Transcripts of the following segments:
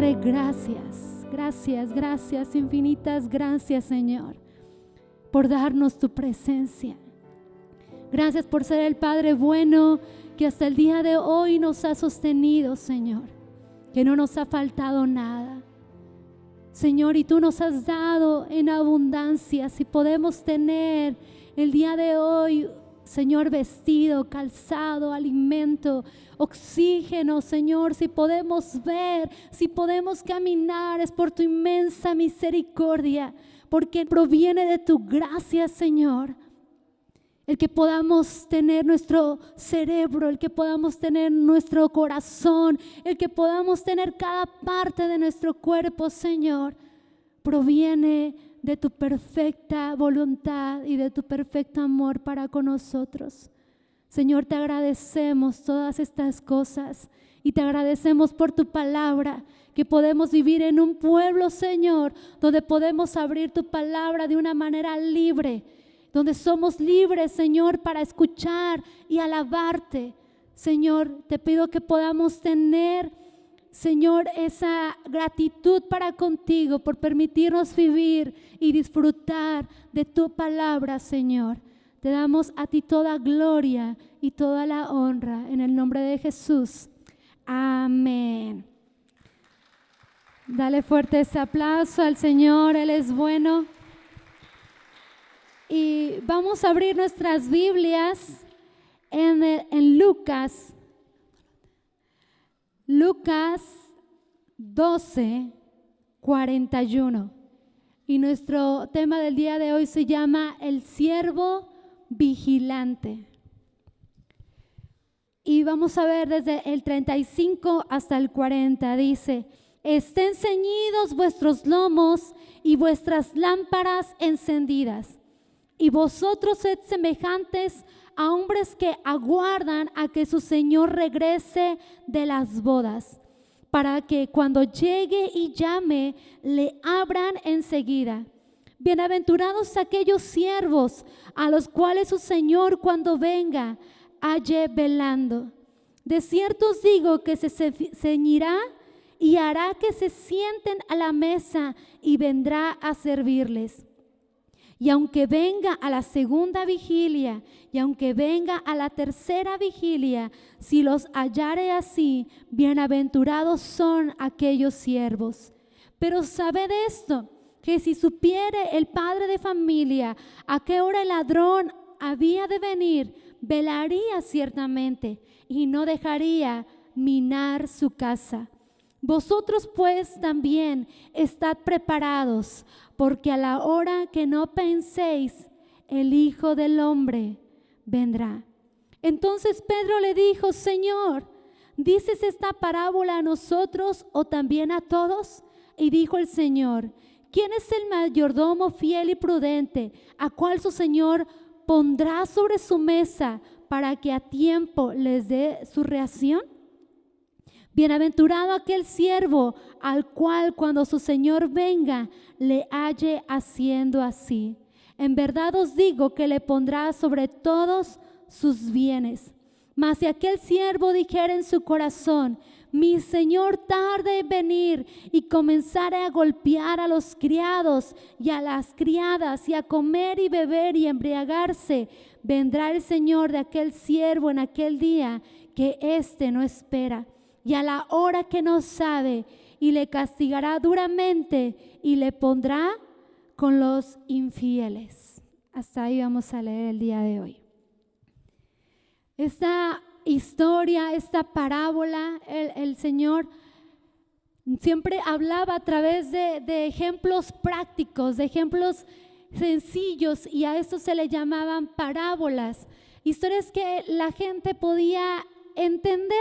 Padre, gracias, gracias, gracias, infinitas gracias, Señor, por darnos tu presencia. Gracias por ser el Padre bueno que hasta el día de hoy nos ha sostenido, Señor, que no nos ha faltado nada. Señor, y tú nos has dado en abundancia. Si podemos tener el día de hoy, Señor, vestido, calzado, alimento, oxígeno, Señor, si podemos ver, si podemos caminar, es por tu inmensa misericordia, porque proviene de tu gracia, Señor. El que podamos tener nuestro cerebro, el que podamos tener nuestro corazón, el que podamos tener cada parte de nuestro cuerpo, Señor, proviene de tu perfecta voluntad y de tu perfecto amor para con nosotros. Señor, te agradecemos todas estas cosas y te agradecemos por tu palabra, que podemos vivir en un pueblo, Señor, donde podemos abrir tu palabra de una manera libre, donde somos libres, Señor, para escuchar y alabarte. Señor, te pido que podamos tener, Señor, esa gratitud para contigo por permitirnos vivir y disfrutar de tu palabra, Señor. Te damos a ti toda gloria y toda la honra en el nombre de Jesús. Amén. Dale fuerte ese aplauso al Señor, Él es bueno. Y vamos a abrir nuestras Biblias en Lucas 12, 41. Y nuestro tema del día de hoy se llama El siervo vigilante. Y vamos a ver desde el 35 hasta el 40. Dice: estén ceñidos vuestros lomos y vuestras lámparas encendidas. Y vosotros sed semejantes a hombres que aguardan a que su Señor regrese de las bodas, para que cuando llegue y llame, le abran enseguida. Bienaventurados aquellos siervos a los cuales su Señor cuando venga halle velando. De cierto os digo que se ceñirá y hará que se sienten a la mesa y vendrá a servirles. Y aunque venga a la segunda vigilia, y aunque venga a la tercera vigilia, si los hallare así, bienaventurados son aquellos siervos. Pero sabed esto, que si supiere el padre de familia a qué hora el ladrón había de venir, velaría ciertamente y no dejaría minar su casa. Vosotros pues también estad preparados, porque a la hora que no penséis, el Hijo del Hombre vendrá. Entonces Pedro le dijo: Señor, ¿dices esta parábola a nosotros o también a todos? Y dijo el Señor: ¿quién es el mayordomo fiel y prudente, a cual su Señor pondrá sobre su mesa para que a tiempo les dé su ración? Bienaventurado aquel siervo al cual cuando su Señor venga le halle haciendo así. En verdad os digo que le pondrá sobre todos sus bienes. Mas si aquel siervo dijera en su corazón: mi Señor tarde en venir, y comenzare a golpear a los criados y a las criadas, y a comer y beber y embriagarse, vendrá el Señor de aquel siervo en aquel día que éste no espera, y a la hora que no sabe, y le castigará duramente y le pondrá con los infieles. Hasta ahí vamos a leer el día de hoy. Esta historia, esta parábola, el Señor siempre hablaba a través de ejemplos prácticos, de ejemplos sencillos, y a esto se le llamaban parábolas. Historias que la gente podía entender,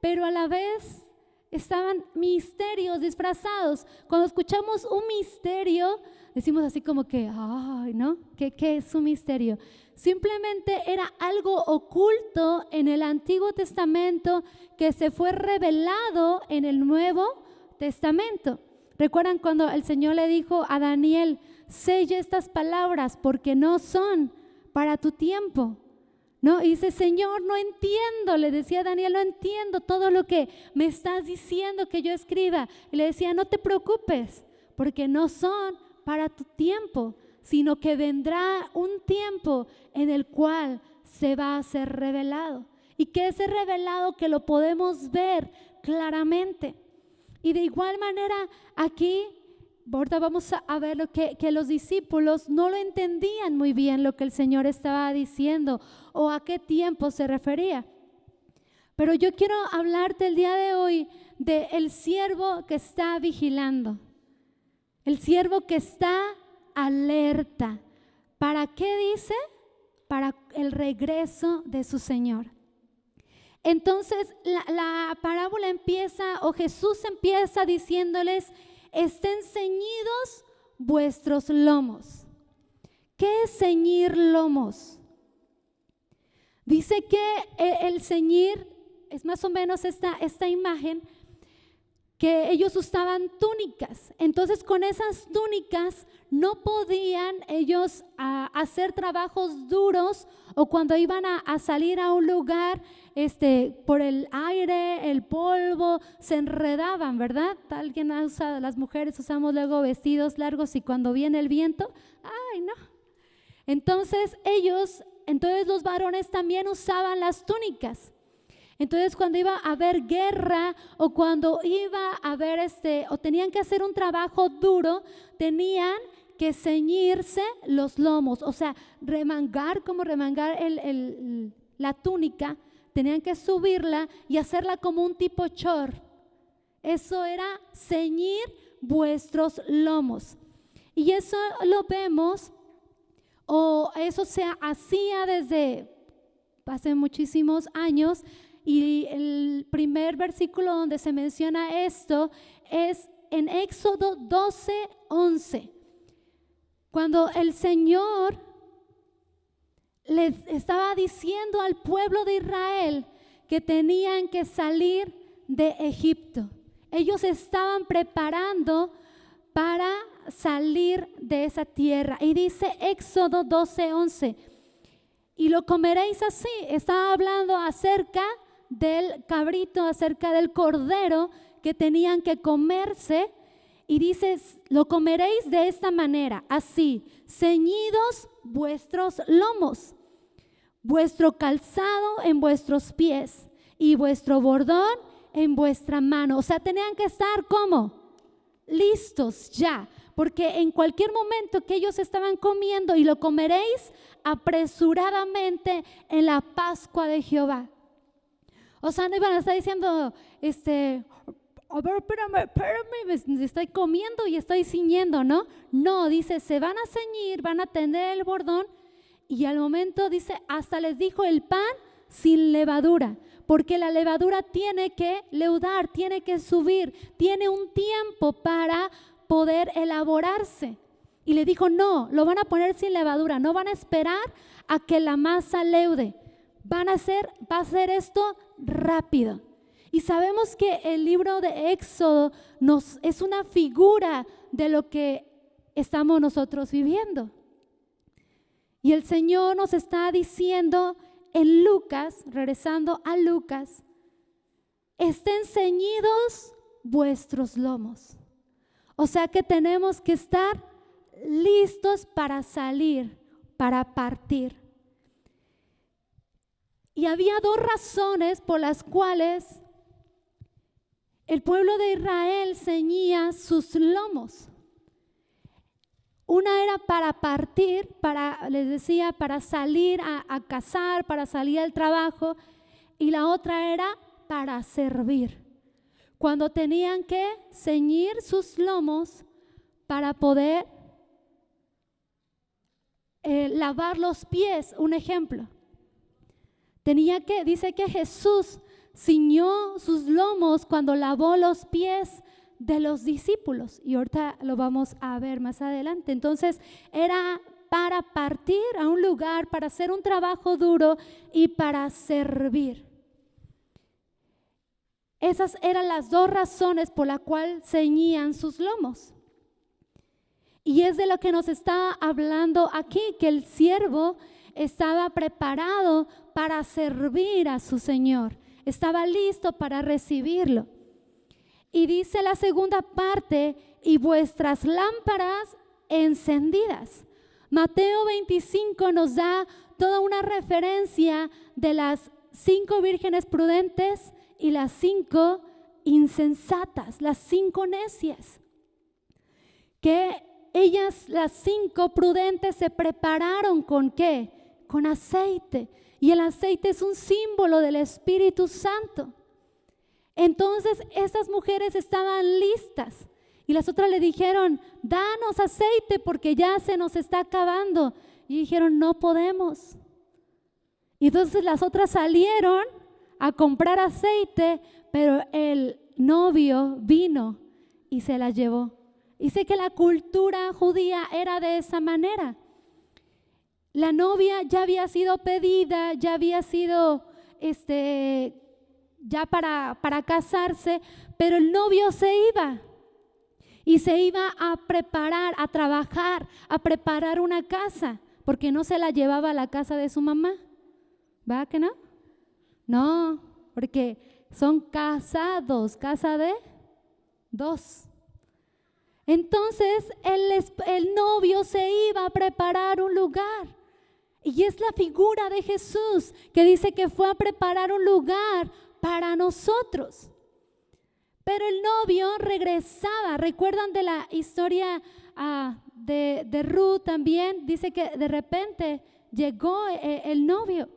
pero a la vez estaban misterios disfrazados. Cuando escuchamos un misterio, decimos así como que, ay, ¿no? ¿Qué es un misterio? Simplemente era algo oculto en el Antiguo Testamento que se fue revelado en el Nuevo Testamento. ¿Recuerdan cuando el Señor le dijo a Daniel: sella estas palabras porque no son para tu tiempo? ¿no? Y dice, Señor, no entiendo, le decía Daniel, no entiendo todo lo que me estás diciendo que yo escriba. Y le decía, no te preocupes, porque no son para tu tiempo, sino que vendrá un tiempo en el cual se va a ser revelado. Y que ese revelado que lo podemos ver claramente. Y de igual manera aquí, ahorita vamos a ver lo que los discípulos no lo entendían muy bien lo que el Señor estaba diciendo o a qué tiempo se refería. Pero yo quiero hablarte el día de hoy del siervo que está vigilando, el siervo que está alerta. ¿Para qué dice? Para el regreso de su Señor. Entonces la parábola empieza, o Jesús empieza diciéndoles, estén ceñidos vuestros lomos. ¿Qué es ceñir lomos? Dice que el ceñir es más o menos esta imagen, que ellos usaban túnicas. Entonces con esas túnicas no podían ellos hacer trabajos duros, o cuando iban a salir a un lugar por el aire, el polvo, se enredaban, ¿verdad? Alguien ha usado, las mujeres usamos luego vestidos largos y cuando viene el viento, ¡ay no! Entonces los varones también usaban las túnicas. Entonces cuando iba a haber guerra o cuando iba a haber o tenían que hacer un trabajo duro, tenían que ceñirse los lomos, o sea, remangar la túnica, tenían que subirla y hacerla como un tipo short. Eso era ceñir vuestros lomos. Y eso lo vemos, o eso se hacía desde hace muchísimos años. Y el primer versículo donde se menciona esto es en Éxodo 12:11, cuando el Señor les estaba diciendo al pueblo de Israel que tenían que salir de Egipto. Ellos estaban preparando para salir de esa tierra. Y dice Éxodo 12:11, y lo comeréis así. Estaba hablando acerca del cabrito, acerca del cordero que tenían que comerse, y dice, lo comeréis de esta manera, así, ceñidos vuestros lomos, vuestro calzado en vuestros pies y vuestro bordón en vuestra mano. O sea, tenían que estar ¿cómo? Listos ya, porque en cualquier momento que ellos estaban comiendo, y lo comeréis apresuradamente en la Pascua de Jehová. O sea, no iban a estar diciendo, a ver, espérame, me estoy comiendo y estoy ciñendo, ¿no? No, dice, se van a ceñir, van a tender el bordón, y al momento dice, hasta les dijo el pan sin levadura, porque la levadura tiene que leudar, tiene que subir, tiene un tiempo para poder elaborarse. Y le dijo, no, lo van a poner sin levadura, no van a esperar a que la masa leude. Va a ser esto rápido. Y sabemos que el libro de Éxodo es una figura de lo que estamos nosotros viviendo. Y el Señor nos está diciendo en Lucas, regresando a Lucas, estén ceñidos vuestros lomos. O sea que tenemos que estar listos para salir, para partir. Y había dos razones por las cuales el pueblo de Israel ceñía sus lomos. Una era para partir, les decía, para salir a cazar, para salir al trabajo, y la otra era para servir. Cuando tenían que ceñir sus lomos para poder lavar los pies, un ejemplo. Dice que Jesús ciñó sus lomos cuando lavó los pies de los discípulos, y ahorita lo vamos a ver más adelante. Entonces era para partir a un lugar, para hacer un trabajo duro y para servir. Esas eran las dos razones por las cuales ceñían sus lomos. Y es de lo que nos está hablando aquí, que el siervo estaba preparado para servir a su Señor, estaba listo para recibirlo. Y dice la segunda parte, y vuestras lámparas encendidas. Mateo 25 nos da toda una referencia de las 5 vírgenes prudentes y las 5 insensatas, las 5 necias. Que ellas, las 5 prudentes, se prepararon ¿con qué? Con aceite. Y el aceite es un símbolo del Espíritu Santo. Entonces estas mujeres estaban listas y las otras le dijeron, danos aceite porque ya se nos está acabando. Y dijeron, no podemos. Y entonces las otras salieron a comprar aceite, pero el novio vino y se la llevó. Y sé que la cultura judía era de esa manera. La novia ya había sido pedida, ya había sido ya para casarse, pero el novio se iba. Y se iba a preparar, a trabajar, a preparar una casa, porque no se la llevaba a la casa de su mamá. ¿Va que no? No, porque son casados, casa de 2. Entonces el novio se iba a preparar un lugar. Y es la figura de Jesús que dice que fue a preparar un lugar para nosotros. Pero el novio regresaba. ¿Recuerdan de la historia de Ruth también? Dice que de repente llegó el novio.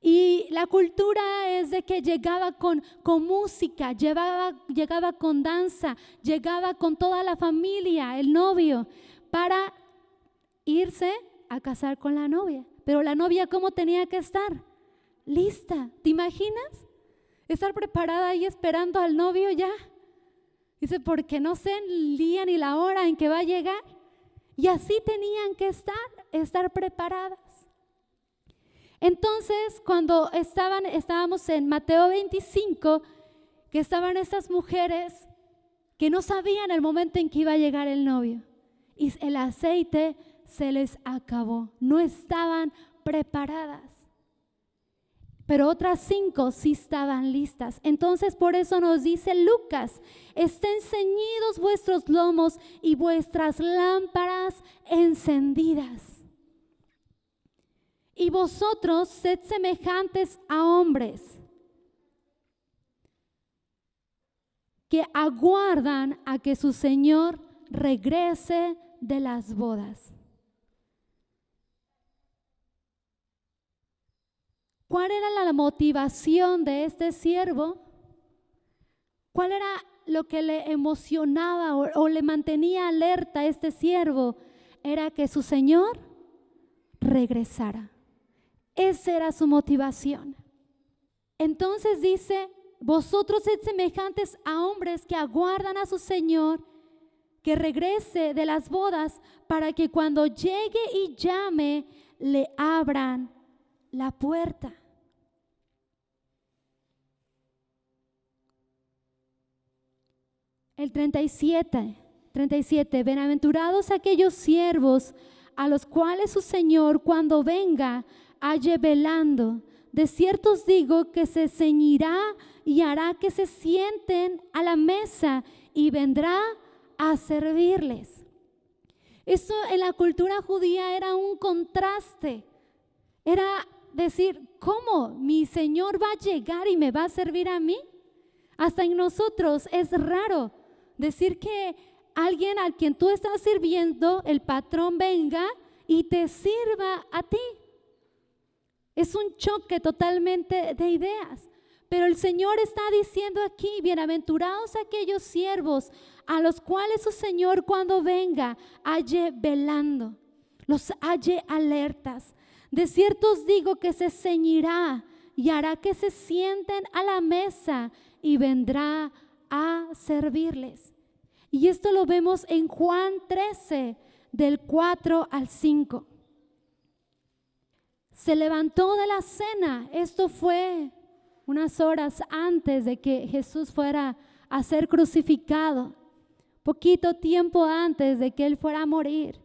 Y la cultura es de que llegaba con música, llegaba con danza, llegaba con toda la familia, el novio, para irse a casar con la novia. Pero la novia, ¿cómo tenía que estar? Lista. ¿Te imaginas? Estar preparada ahí esperando al novio ya. Dice, porque no sé el día ni la hora en que va a llegar. Y así tenían que estar preparadas. Entonces, cuando estábamos en Mateo 25, que estaban estas mujeres que no sabían el momento en que iba a llegar el novio. Y el aceite se les acabó. No estaban preparadas. Pero otras 5 sí estaban listas. Entonces por eso nos dice Lucas, estén ceñidos vuestros lomos y vuestras lámparas encendidas. Y vosotros sed semejantes a hombres que aguardan a que su Señor regrese de las bodas. ¿Cuál era la motivación de este siervo? ¿Cuál era lo que le emocionaba o le mantenía alerta a este siervo? Era que su Señor regresara. Esa era su motivación. Entonces dice, vosotros sed semejantes a hombres que aguardan a su Señor que regrese de las bodas, para que cuando llegue y llame, le abran la puerta. El 37, bienaventurados aquellos siervos a los cuales su Señor cuando venga halle velando. De cierto os digo que se ceñirá y hará que se sienten a la mesa y vendrá a servirles. Esto en la cultura judía era un contraste. Era decir, ¿cómo? ¿Mi Señor va a llegar y me va a servir a mí? Hasta en nosotros es raro decir que alguien al quien tú estás sirviendo, el patrón venga y te sirva a ti. Es un choque totalmente de ideas. Pero el Señor está diciendo aquí, bienaventurados aquellos siervos a los cuales su Señor cuando venga halle velando, los halle alertas. De cierto os digo que se ceñirá y hará que se sienten a la mesa y vendrá a servirles. Y esto lo vemos en Juan 13, del 4 al 5. Se levantó de la cena. Esto fue unas horas antes de que Jesús fuera a ser crucificado, poquito tiempo antes de que Él fuera a morir.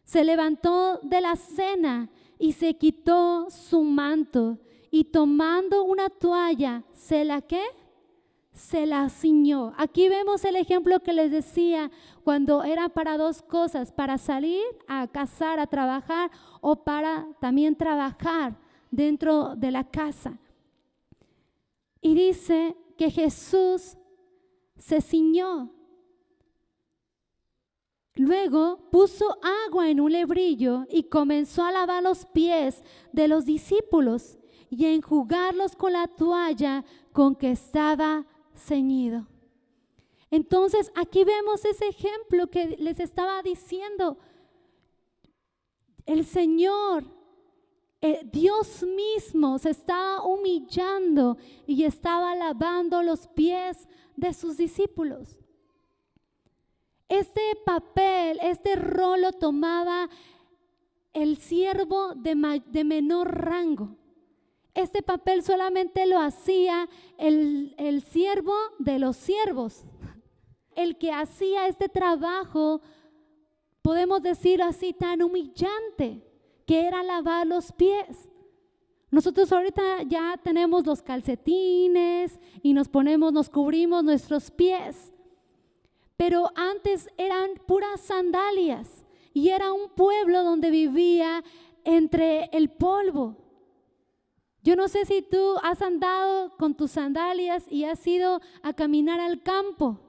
Se levantó de la cena y se quitó su manto y tomando una toalla, se la ciñó. Aquí vemos el ejemplo que les decía, cuando era para dos cosas, para salir a cazar, a trabajar, o para también trabajar dentro de la casa. Y dice que Jesús se ciñó. Luego puso agua en un lebrillo y comenzó a lavar los pies de los discípulos y a enjugarlos con la toalla con que estaba ceñido. Entonces aquí vemos ese ejemplo que les estaba diciendo. El Señor, Dios mismo se estaba humillando y estaba lavando los pies de sus discípulos. Este papel, este rol lo tomaba el siervo de menor rango. Este papel solamente lo hacía el siervo de los siervos. El que hacía este trabajo, podemos decirlo así, tan humillante, que era lavar los pies. Nosotros ahorita ya tenemos los calcetines y nos cubrimos nuestros pies. Pero antes eran puras sandalias y era un pueblo donde vivía entre el polvo. Yo no sé si tú has andado con tus sandalias y has ido a caminar al campo.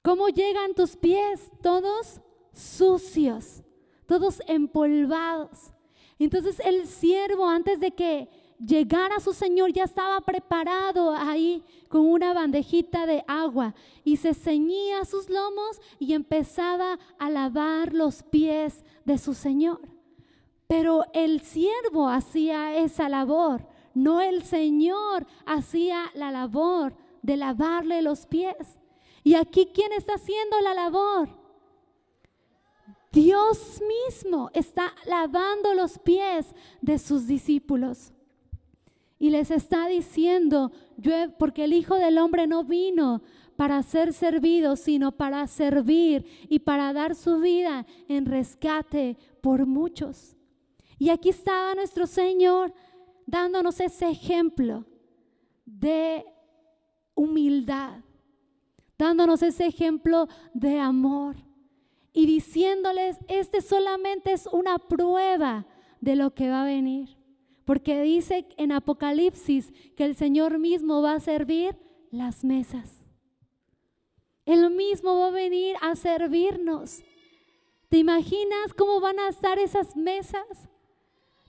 ¿Cómo llegan tus pies? Todos sucios, todos empolvados. Entonces el siervo, antes de que llegara su señor, ya estaba preparado ahí con una bandejita de agua y se ceñía sus lomos y empezaba a lavar los pies de su señor. Pero el siervo hacía esa labor, no el Señor hacía la labor de lavarle los pies. Y aquí, ¿quién está haciendo la labor? Dios mismo está lavando los pies de sus discípulos. Y les está diciendo, porque el Hijo del Hombre no vino para ser servido, sino para servir y para dar su vida en rescate por muchos. Y aquí estaba nuestro Señor dándonos ese ejemplo de humildad, dándonos ese ejemplo de amor y diciéndoles, este solamente es una prueba de lo que va a venir. Porque dice en Apocalipsis que el Señor mismo va a servir las mesas. Él mismo va a venir a servirnos. ¿Te imaginas cómo van a estar esas mesas?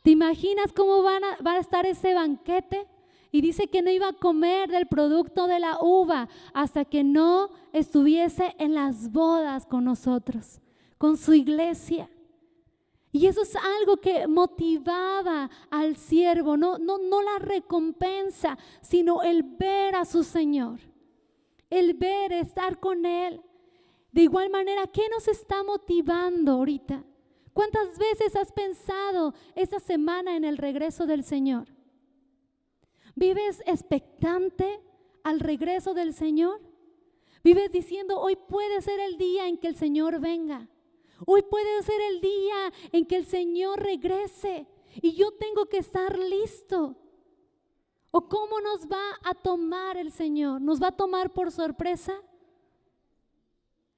¿Te imaginas cómo va a estar ese banquete? Y dice que no iba a comer del producto de la uva hasta que no estuviese en las bodas con nosotros, con su iglesia. Y eso es algo que motivaba al siervo, no la recompensa, sino el ver a su Señor, el ver, estar con Él. De igual manera, ¿qué nos está motivando ahorita? ¿Cuántas veces has pensado esta semana en el regreso del Señor? ¿Vives expectante al regreso del Señor? ¿Vives diciendo, hoy puede ser el día en que el Señor venga? Hoy puede ser el día en que el Señor regrese y yo tengo que estar listo. ¿O cómo nos va a tomar el Señor? ¿Nos va a tomar por sorpresa?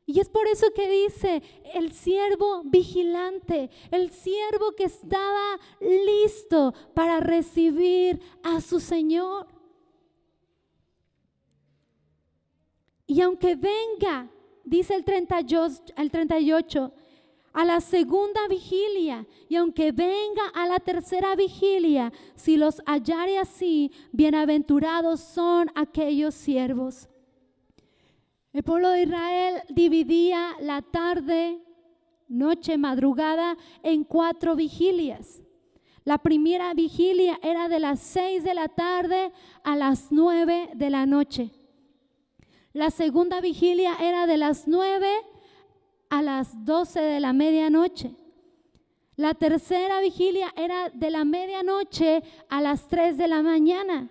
Y es por eso que dice el siervo vigilante, el siervo que estaba listo para recibir a su Señor. Y aunque venga, dice el 38, a la segunda vigilia, y aunque venga a la tercera vigilia, si los hallare así, bienaventurados son aquellos siervos. El pueblo de Israel dividía la tarde, noche, madrugada en 4 vigilias. La primera vigilia era de las 6 de la tarde a las 9 de la noche. La segunda vigilia era de las 9 a las 12 de la medianoche. La tercera vigilia era de la medianoche a las 3 de la mañana.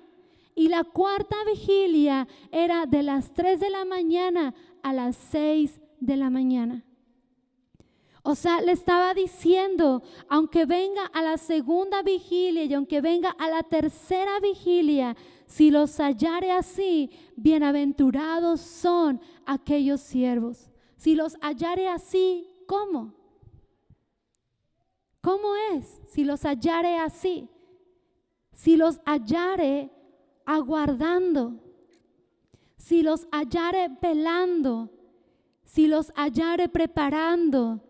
Y la cuarta vigilia era de las 3 de la mañana a las 6 de la mañana. O sea, le estaba diciendo, aunque venga a la segunda vigilia y aunque venga a la tercera vigilia, si los hallare así, bienaventurados son aquellos siervos. Si los hallare así, ¿cómo? ¿Cómo es? Si los hallare así. Si los hallare aguardando. Si los hallare velando. Si los hallare preparando.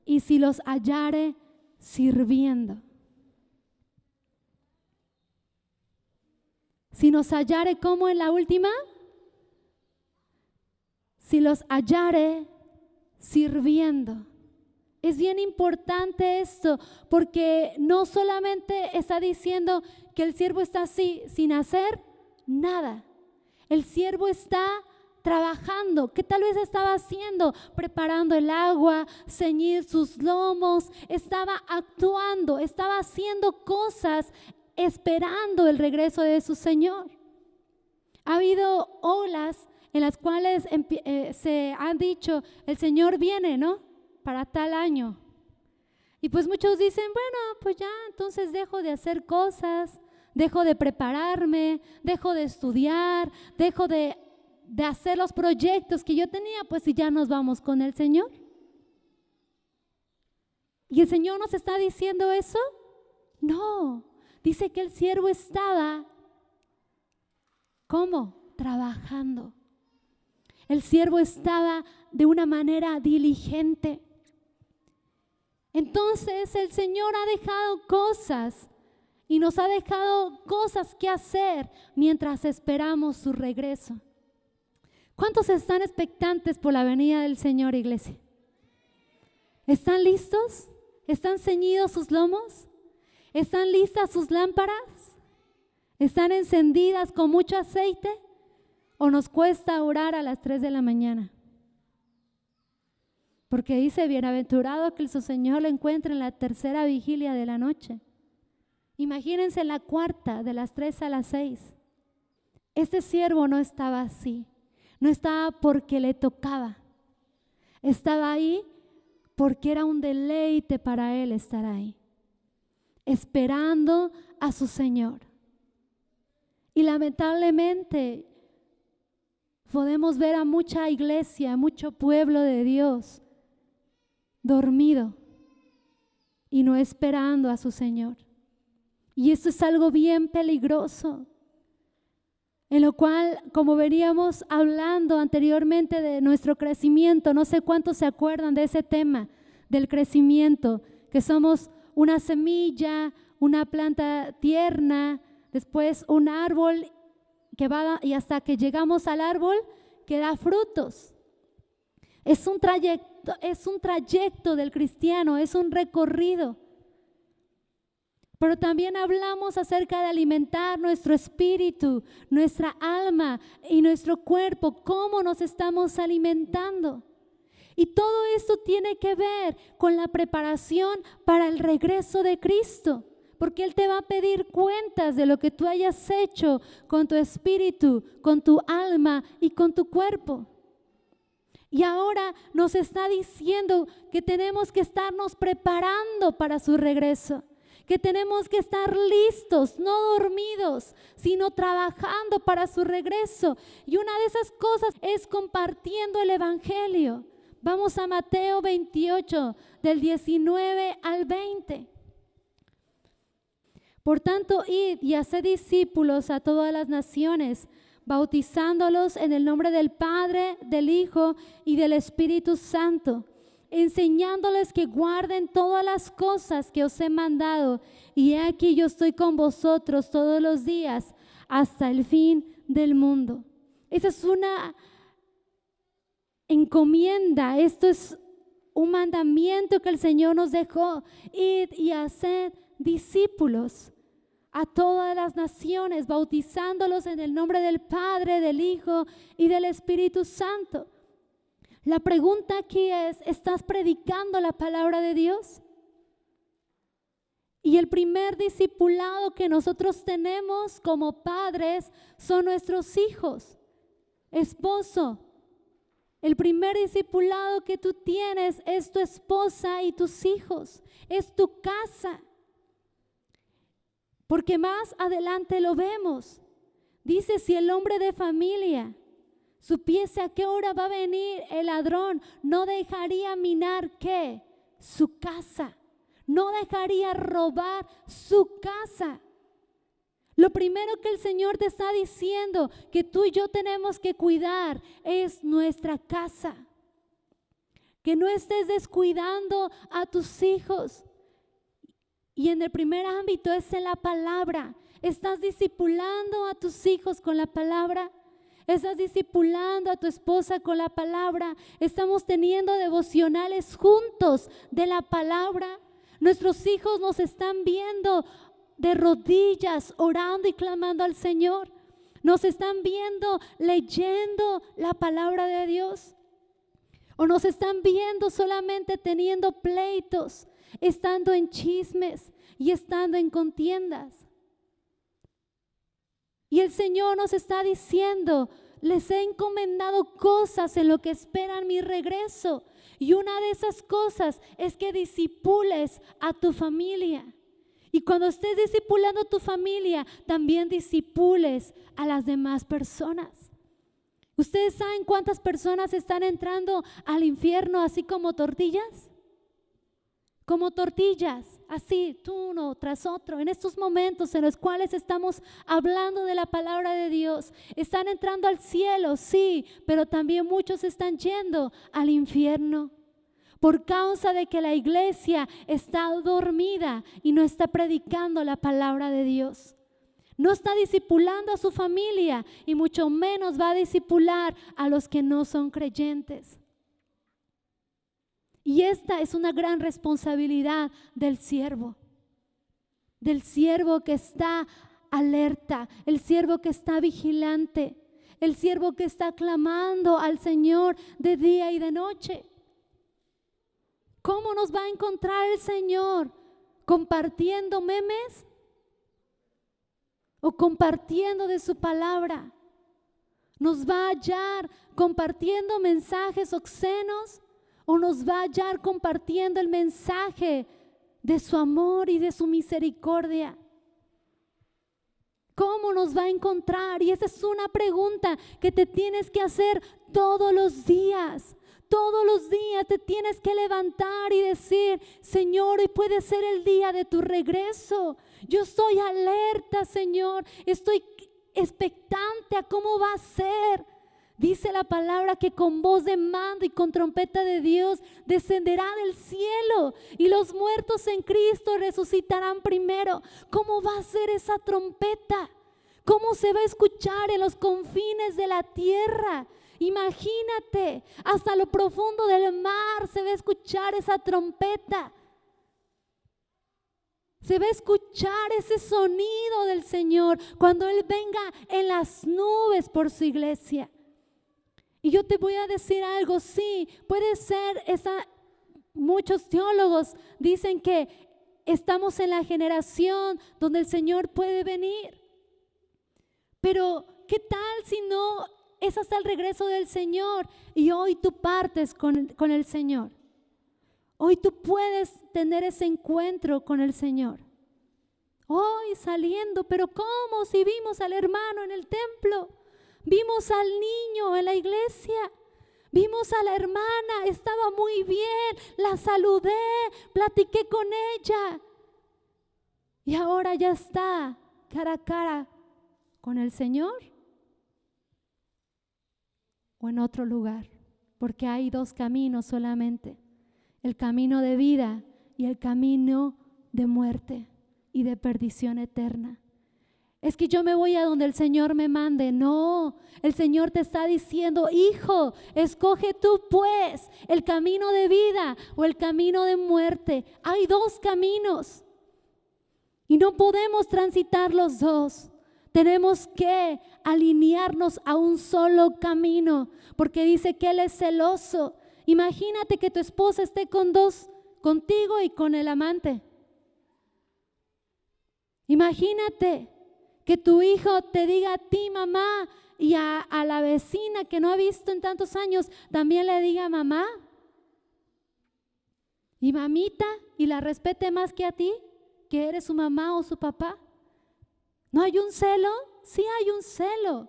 Y si los hallare sirviendo. Si nos hallare, ¿cómo en la última? Si los hallare sirviendo. Es bien importante esto, porque no solamente está diciendo que el siervo está así, sin hacer nada. El siervo está trabajando. ¿Qué tal vez estaba haciendo? Preparando el agua, ceñir sus lomos, estaba actuando, estaba haciendo cosas, esperando el regreso de su Señor. Ha habido olas en las cuales se han dicho, el Señor viene, ¿no? Para tal año. Y pues muchos dicen, bueno, pues ya, entonces dejo de hacer cosas, dejo de prepararme, dejo de estudiar, dejo de hacer los proyectos que yo tenía, pues si ya nos vamos con el Señor. ¿Y el Señor nos está diciendo eso? No, dice que el siervo estaba, ¿cómo? Trabajando. El siervo estaba de una manera diligente. Entonces el Señor ha dejado cosas y nos ha dejado cosas que hacer mientras esperamos su regreso. ¿Cuántos están expectantes por la venida del Señor, iglesia? ¿Están listos? ¿Están ceñidos sus lomos? ¿Están listas sus lámparas? ¿Están encendidas con mucho aceite? ¿O nos cuesta orar a las 3 de la mañana? Porque dice, bienaventurado que su Señor lo encuentre en la tercera vigilia de la noche. Imagínense la cuarta, de las 3 a las 6. Este siervo no estaba así. No estaba porque le tocaba. Estaba ahí porque era un deleite para él estar ahí, esperando a su Señor. Y lamentablemente podemos ver a mucha iglesia, mucho pueblo de Dios dormido y no esperando a su Señor. Y esto es algo bien peligroso, en lo cual, como veníamos hablando anteriormente de nuestro crecimiento, no sé cuántos se acuerdan de ese tema, del crecimiento, que somos una semilla, una planta tierna, después un árbol que va y hasta que llegamos al árbol que da frutos. Es un trayecto del cristiano, es un recorrido. Pero también hablamos acerca de alimentar nuestro espíritu, nuestra alma y nuestro cuerpo, cómo nos estamos alimentando. Y todo esto tiene que ver con la preparación para el regreso de Cristo, porque Él te va a pedir cuentas de lo que tú hayas hecho con tu espíritu, con tu alma y con tu cuerpo. Y ahora nos está diciendo que tenemos que estarnos preparando para su regreso, que tenemos que estar listos, no dormidos, sino trabajando para su regreso. Y una de esas cosas es compartiendo el evangelio. Vamos a Mateo 28, del 19 al 20. Por tanto, id y haced discípulos a todas las naciones, bautizándolos en el nombre del Padre, del Hijo y del Espíritu Santo, enseñándoles que guarden todas las cosas que os he mandado. Y he aquí yo estoy con vosotros todos los días hasta el fin del mundo. Esa es una encomienda, esto es un mandamiento que el Señor nos dejó. Id y haced discípulos a todas las naciones, bautizándolos en el nombre del Padre, del Hijo y del Espíritu Santo. La pregunta aquí es, ¿estás predicando la palabra de Dios? Y el primer discipulado que nosotros tenemos como padres son nuestros hijos. Esposo, El primer discipulado que tú tienes es tu esposa y tus hijos, es tu casa. Porque más adelante lo vemos. Dice, si el hombre de familia supiese a qué hora va a venir el ladrón, no dejaría minar, ¿qué? Su casa. No dejaría robar su casa. Lo primero que el Señor te está diciendo que tú y yo tenemos que cuidar es nuestra casa. Que no estés descuidando a tus hijos. Y en el primer ámbito es en la palabra. ¿Estás discipulando a tus hijos con la palabra? ¿Estás discipulando a tu esposa con la palabra? ¿Estamos teniendo devocionales juntos de la palabra? Nuestros hijos nos están viendo de rodillas, orando y clamando al Señor. Nos están viendo leyendo la palabra de Dios. O nos están viendo solamente teniendo pleitos, estando en chismes y estando en contiendas. Y el Señor nos está diciendo, les he encomendado cosas en lo que esperan mi regreso. Y una de esas cosas es que discipules a tu familia. Y cuando estés discipulando a tu familia, también discipules a las demás personas. ¿Ustedes saben cuántas personas están entrando al infierno así como tortillas? Como tortillas, así, uno tras otro, en estos momentos en los cuales estamos hablando de la palabra de Dios. Están entrando al cielo, sí, pero también muchos están yendo al infierno por causa de que la iglesia está dormida y no está predicando la palabra de Dios. No está discipulando a su familia y mucho menos va a discipular a los que no son creyentes. Y esta es una gran responsabilidad del siervo que está alerta, el siervo que está vigilante, el siervo que está clamando al Señor de día y de noche. ¿Cómo nos va a encontrar el Señor? ¿Compartiendo memes? ¿O compartiendo de su palabra? ¿Nos va a hallar compartiendo mensajes obscenos? ¿O nos va a hallar compartiendo el mensaje de su amor y de su misericordia? ¿Cómo nos va a encontrar? Y esa es una pregunta que te tienes que hacer todos los días. Todos los días te tienes que levantar y decir, Señor, hoy puede ser el día de tu regreso. Yo estoy alerta, Señor. Estoy expectante a cómo va a ser. Dice la palabra que con voz de mando y con trompeta de Dios descenderá del cielo y los muertos en Cristo resucitarán primero. ¿Cómo va a ser esa trompeta? ¿Cómo se va a escuchar en los confines de la tierra? Imagínate, hasta lo profundo del mar se va a escuchar esa trompeta. Se va a escuchar ese sonido del Señor cuando Él venga en las nubes por su iglesia. Y yo te voy a decir algo, sí, puede ser muchos teólogos dicen que estamos en la generación donde el Señor puede venir. Pero, ¿qué tal si no es hasta el regreso del Señor y hoy tú partes con el Señor? Hoy tú puedes tener ese encuentro con el Señor. Hoy saliendo, pero ¿cómo? Si vimos al hermano en el templo, vimos al niño en la iglesia, vimos a la hermana, estaba muy bien, la saludé, platiqué con ella y ahora ya está cara a cara con el Señor o en otro lugar, porque hay dos caminos solamente, el camino de vida y el camino de muerte y de perdición eterna. Es que yo me voy a donde el Señor me mande. No, el Señor te está diciendo, hijo, escoge tú pues el camino de vida o el camino de muerte. Hay dos caminos y no podemos transitar los dos. Tenemos que alinearnos a un solo camino, porque dice que Él es celoso. Imagínate que tu esposa esté contigo y con el amante. Imagínate Que tu hijo te diga a ti, mamá, y a la vecina que no ha visto en tantos años, también le diga mamá y mamita, y la respete más que a ti, que eres su mamá o su papá. ¿No hay un celo? Sí hay un celo.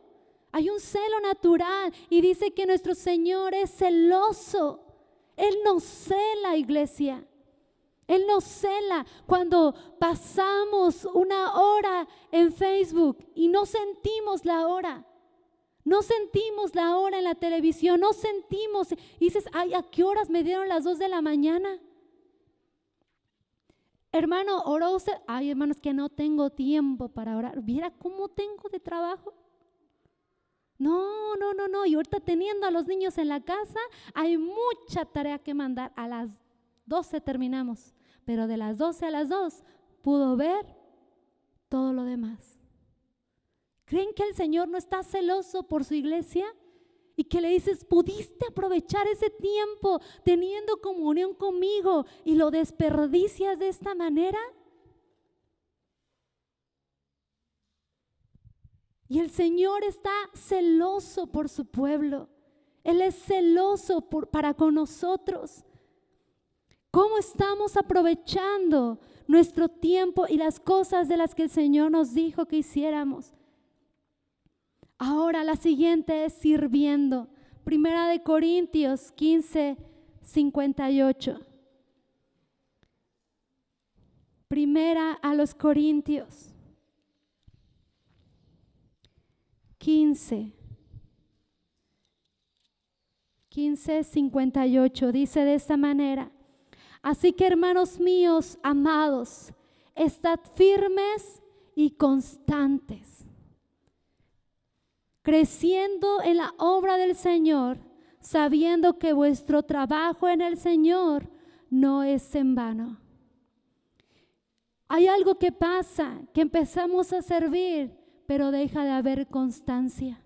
Hay un celo natural, y dice que nuestro Señor es celoso. Él nos cela, iglesia. Él nos cela cuando pasamos una hora en Facebook y no sentimos la hora. No sentimos la hora en la televisión, no sentimos. Y dices, ay, ¿a qué horas me dieron las 2 de la mañana? Hermano, ¿oró usted? Ay, hermanos, que no tengo tiempo para orar. ¿Viera cómo tengo de trabajo? No. Y ahorita teniendo a los niños en la casa, hay mucha tarea que mandar. A las 12 terminamos, pero de las 12 a las 2 pudo ver todo lo demás. ¿Creen que el Señor no está celoso por su iglesia? Y que le dices, pudiste aprovechar ese tiempo teniendo comunión conmigo y lo desperdicias de esta manera. Y el Señor está celoso por su pueblo. Él es celoso para con nosotros. ¿Cómo estamos aprovechando nuestro tiempo y las cosas de las que el Señor nos dijo que hiciéramos? Ahora la siguiente es sirviendo. Primera de Corintios 15:58. Primera a los Corintios 15:58 dice de esta manera: así que, hermanos míos amados, estad firmes y constantes, creciendo en la obra del Señor, sabiendo que vuestro trabajo en el Señor no es en vano. Hay algo que pasa, que empezamos a servir, pero deja de haber constancia.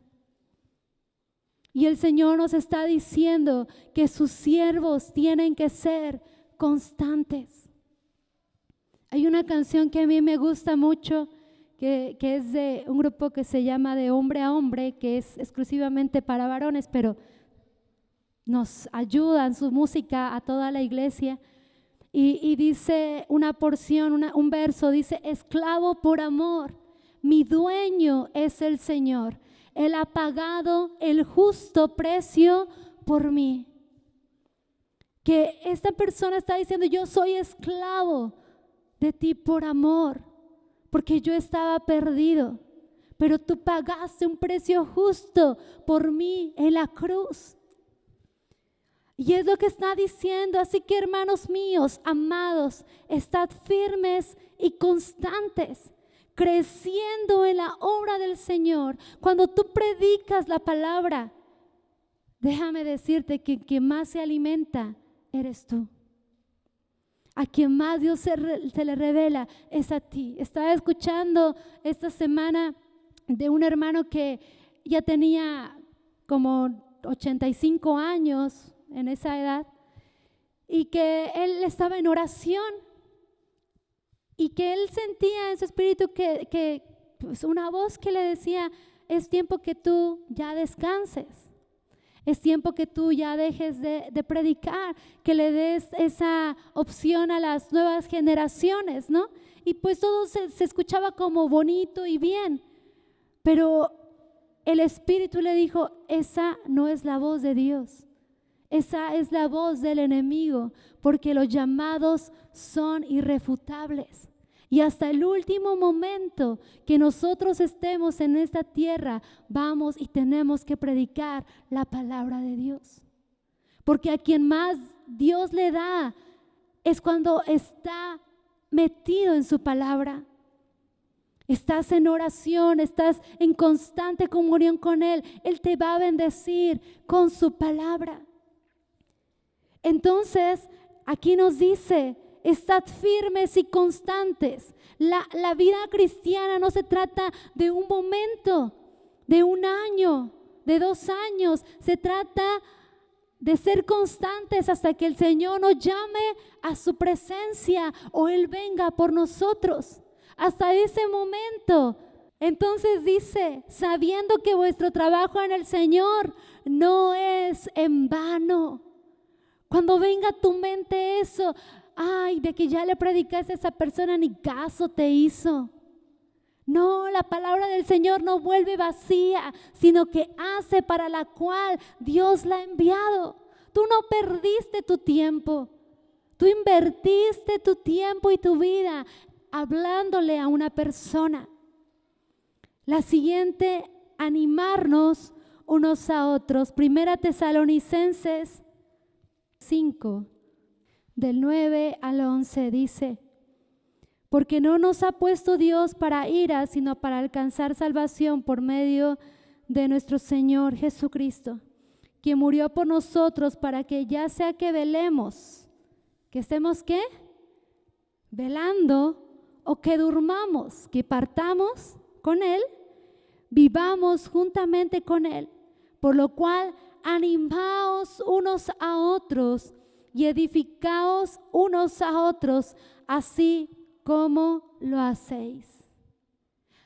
Y el Señor nos está diciendo que sus siervos tienen que ser constantes. Hay una canción que a mí me gusta mucho, que es de un grupo que se llama De Hombre a Hombre, que es exclusivamente para varones, pero nos ayudan su música a toda la iglesia. Y dice una porción, un verso, dice: esclavo por amor, mi dueño es el Señor. Él ha pagado el justo precio por mí. Que esta persona está diciendo: yo soy esclavo de ti por amor, porque yo estaba perdido, pero tú pagaste un precio justo por mí en la cruz. Y es lo que está diciendo. Así que, hermanos míos, amados, estad firmes y constantes, creciendo en la obra del Señor. Cuando tú predicas la palabra, déjame decirte que quien más se alimenta eres tú. A quien más Dios se le revela es a ti. Estaba escuchando esta semana de un hermano que ya tenía como 85 años en esa edad, y que él estaba en oración y que él sentía en su espíritu que pues una voz que le decía: es tiempo que tú ya descanses, es tiempo que tú ya dejes de predicar, que le des esa opción a las nuevas generaciones, ¿no? Y pues todo se escuchaba como bonito y bien, pero el Espíritu le dijo: esa no es la voz de Dios, esa es la voz del enemigo, porque los llamados son irrefutables. Y hasta el último momento que nosotros estemos en esta tierra, vamos y tenemos que predicar la palabra de Dios. Porque a quien más Dios le da es cuando está metido en su palabra. Estás en oración, estás en constante comunión con Él. Él te va a bendecir con su palabra. Entonces, aquí nos dice: estad firmes y constantes. La vida cristiana no se trata de un momento, de un año, de 2 años. Se trata de ser constantes hasta que el Señor nos llame a su presencia o Él venga por nosotros. Hasta ese momento Entonces dice, sabiendo que vuestro trabajo en el Señor no es en vano. Cuando venga a tu mente eso, ay, de que ya le predicaste a esa persona, ni caso te hizo. No, la palabra del Señor no vuelve vacía, sino que hace para la cual Dios la ha enviado. Tú no perdiste tu tiempo, tú invertiste tu tiempo y tu vida hablándole a una persona. La siguiente, animarnos unos a otros. Primera Tesalonicenses 5, del 9 al 11 dice: porque no nos ha puesto Dios para ira, sino para alcanzar salvación por medio de nuestro Señor Jesucristo, quien murió por nosotros para que ya sea que velemos, que estemos ¿qué? Velando, o que durmamos, que partamos con Él, vivamos juntamente con Él, por lo cual animaos unos a otros y edificaos unos a otros, así como lo hacéis.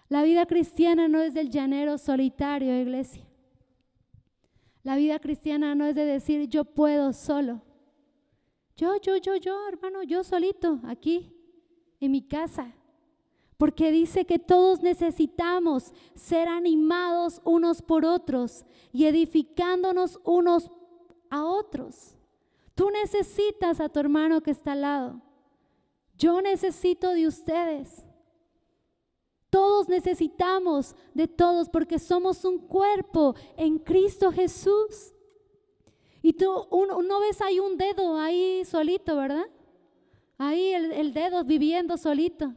La vida cristiana no es del llanero solitario, iglesia. La vida cristiana no es de decir yo puedo solo. Yo, hermano, yo solito aquí en mi casa. Porque dice que todos necesitamos ser animados unos por otros y edificándonos unos a otros. Tú necesitas a tu hermano que está al lado. Yo necesito de ustedes. Todos necesitamos de todos porque somos un cuerpo en Cristo Jesús. Y tú no ves ahí un dedo ahí solito, ¿verdad? Ahí el dedo viviendo solito.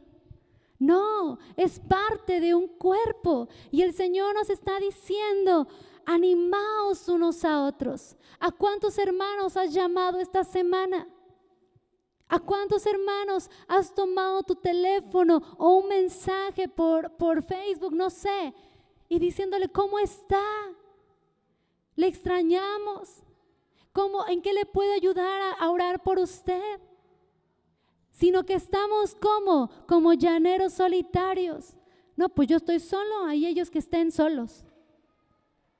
No, es parte de un cuerpo. Y el Señor nos está diciendo, animaos unos a otros. ¿A cuántos hermanos has llamado esta semana? ¿A cuántos hermanos has tomado tu teléfono o un mensaje por Facebook, no sé, y diciéndole cómo está? ¿Le extrañamos? ¿En qué le puedo ayudar a orar por usted? Sino que estamos como llaneros solitarios. No, pues yo estoy solo, hay ellos que estén solos.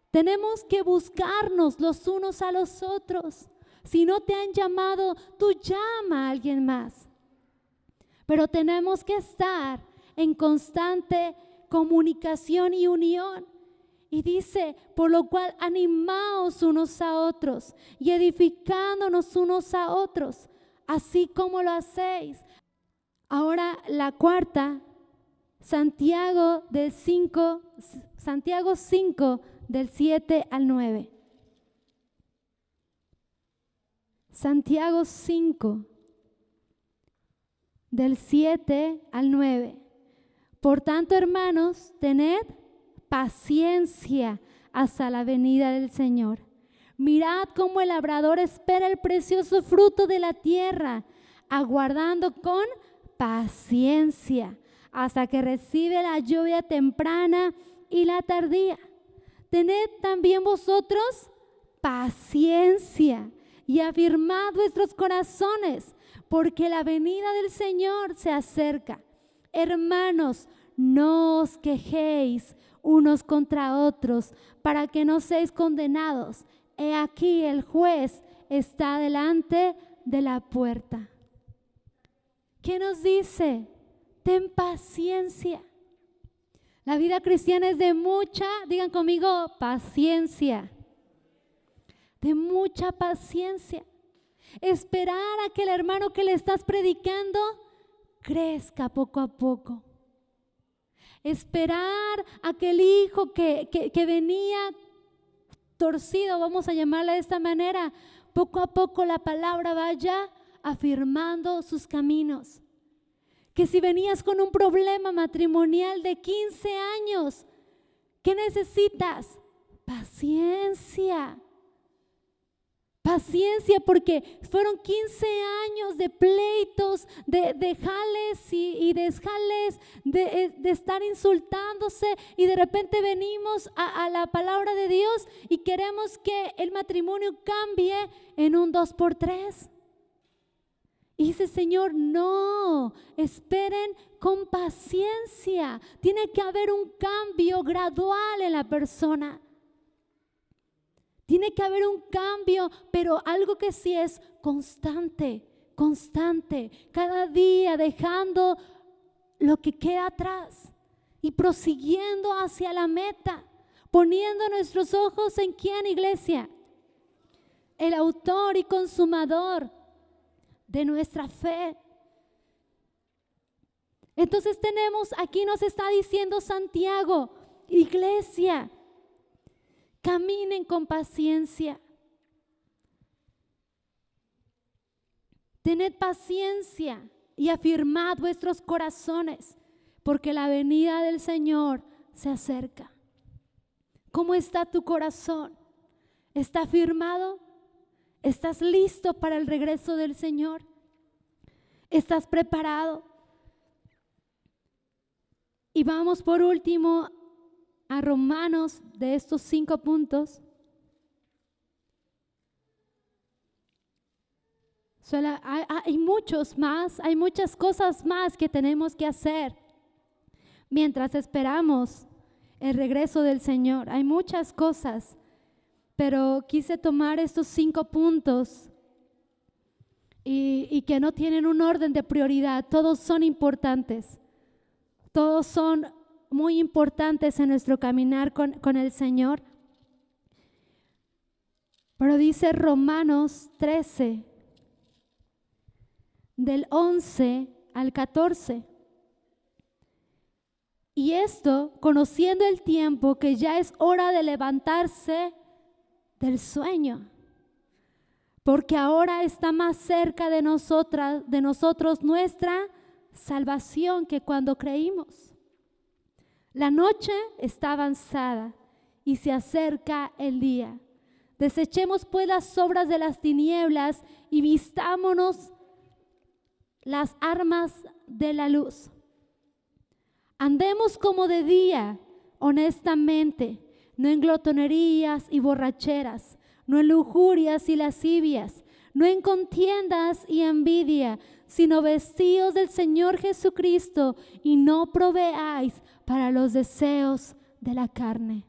Tenemos que buscarnos los unos a los otros. Si no te han llamado, tú llama a alguien más. Pero tenemos que estar en constante comunicación y unión. Y dice, por lo cual animaos unos a otros y edificándonos unos a otros, así como lo hacéis. Ahora la cuarta, Santiago 5, del 7 al 9. Santiago 5, del 7 al 9. Por tanto, hermanos, tened paciencia hasta la venida del Señor. Mirad cómo el labrador espera el precioso fruto de la tierra, aguardando con paciencia hasta que recibe la lluvia temprana y la tardía. Tened también vosotros paciencia y afirmad vuestros corazones, porque la venida del Señor se acerca. Hermanos, no os quejéis unos contra otros, para que no seáis condenados. He aquí el juez está delante de la puerta. ¿Qué nos dice? Ten paciencia. La vida cristiana es de mucha, digan conmigo, paciencia. De mucha paciencia. Esperar a que el hermano que le estás predicando crezca poco a poco. Esperar a que el hijo que venía torcido, vamos a llamarle de esta manera, poco a poco la palabra vaya afirmando sus caminos. Que si venías con un problema matrimonial de 15 años, ¿qué necesitas? Paciencia. Paciencia, porque fueron 15 años de pleitos, de jales y desjales, de estar insultándose, y de repente venimos a la palabra de Dios y queremos que el matrimonio cambie en un 2x3. Y dice el Señor, no, esperen con paciencia. Tiene que haber un cambio gradual en la persona. Tiene que haber un cambio, pero algo que sí es constante, constante. Cada día dejando lo que queda atrás y prosiguiendo hacia la meta. Poniendo nuestros ojos en ¿quién, iglesia? El autor y consumador de nuestra fe. Entonces tenemos, aquí nos está diciendo Santiago, iglesia, caminen con paciencia. Tened paciencia y afirmad vuestros corazones, porque la venida del Señor se acerca. ¿Cómo está tu corazón? ¿Está afirmado? ¿Estás listo para el regreso del Señor? ¿Estás preparado? Y vamos por último a Romanos, de estos 5 puntos. Hay muchos más, hay muchas cosas más que tenemos que hacer mientras esperamos el regreso del Señor. Hay muchas cosas, pero quise tomar estos 5 puntos y que no tienen un orden de prioridad. Todos son importantes, todos son muy importantes en nuestro caminar con el Señor. Pero dice Romanos 13, del 11 al 14. Y esto, conociendo el tiempo, que ya es hora de levantarse del sueño, porque ahora está más cerca de nosotros nuestra salvación que cuando creímos. La noche está avanzada y se acerca el día. Desechemos pues las obras de las tinieblas y vistámonos las armas de la luz. Andemos como de día, honestamente, no en glotonerías y borracheras, no en lujurias y lascivias, no en contiendas y envidia, sino vestidos del Señor Jesucristo y no proveáis para los deseos de la carne.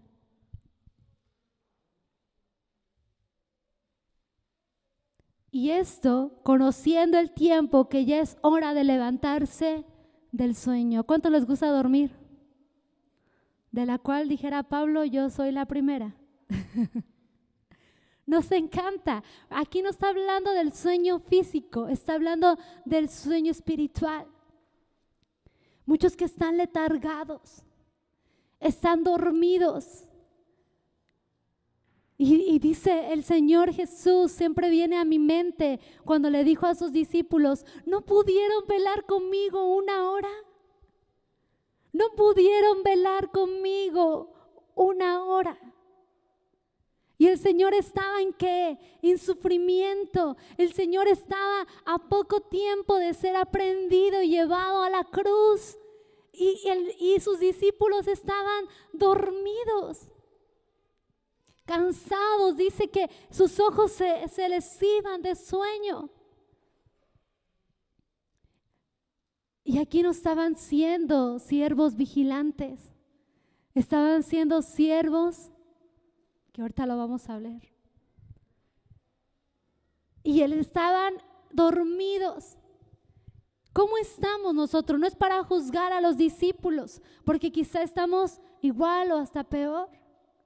Y esto, conociendo el tiempo, que ya es hora de levantarse del sueño. ¿Cuánto les gusta dormir? De la cual dijera Pablo, yo soy la primera. Nos encanta. Aquí no está hablando del sueño físico, está hablando del sueño espiritual. Muchos que están letargados, están dormidos. Y dice el Señor Jesús, siempre viene a mi mente cuando le dijo a sus discípulos, ¿no pudieron velar conmigo 1 hora? ¿No pudieron velar conmigo 1 hora? Y el Señor estaba ¿en qué? En sufrimiento. El Señor estaba a poco tiempo de ser aprendido y llevado a la cruz. Y sus discípulos estaban dormidos, cansados. Dice que sus ojos se les iban de sueño. Y aquí no estaban siendo siervos vigilantes, estaban siendo siervos, que ahorita lo vamos a ver. Y estaban dormidos. ¿Cómo estamos nosotros? No es para juzgar a los discípulos, porque quizá estamos igual o hasta peor.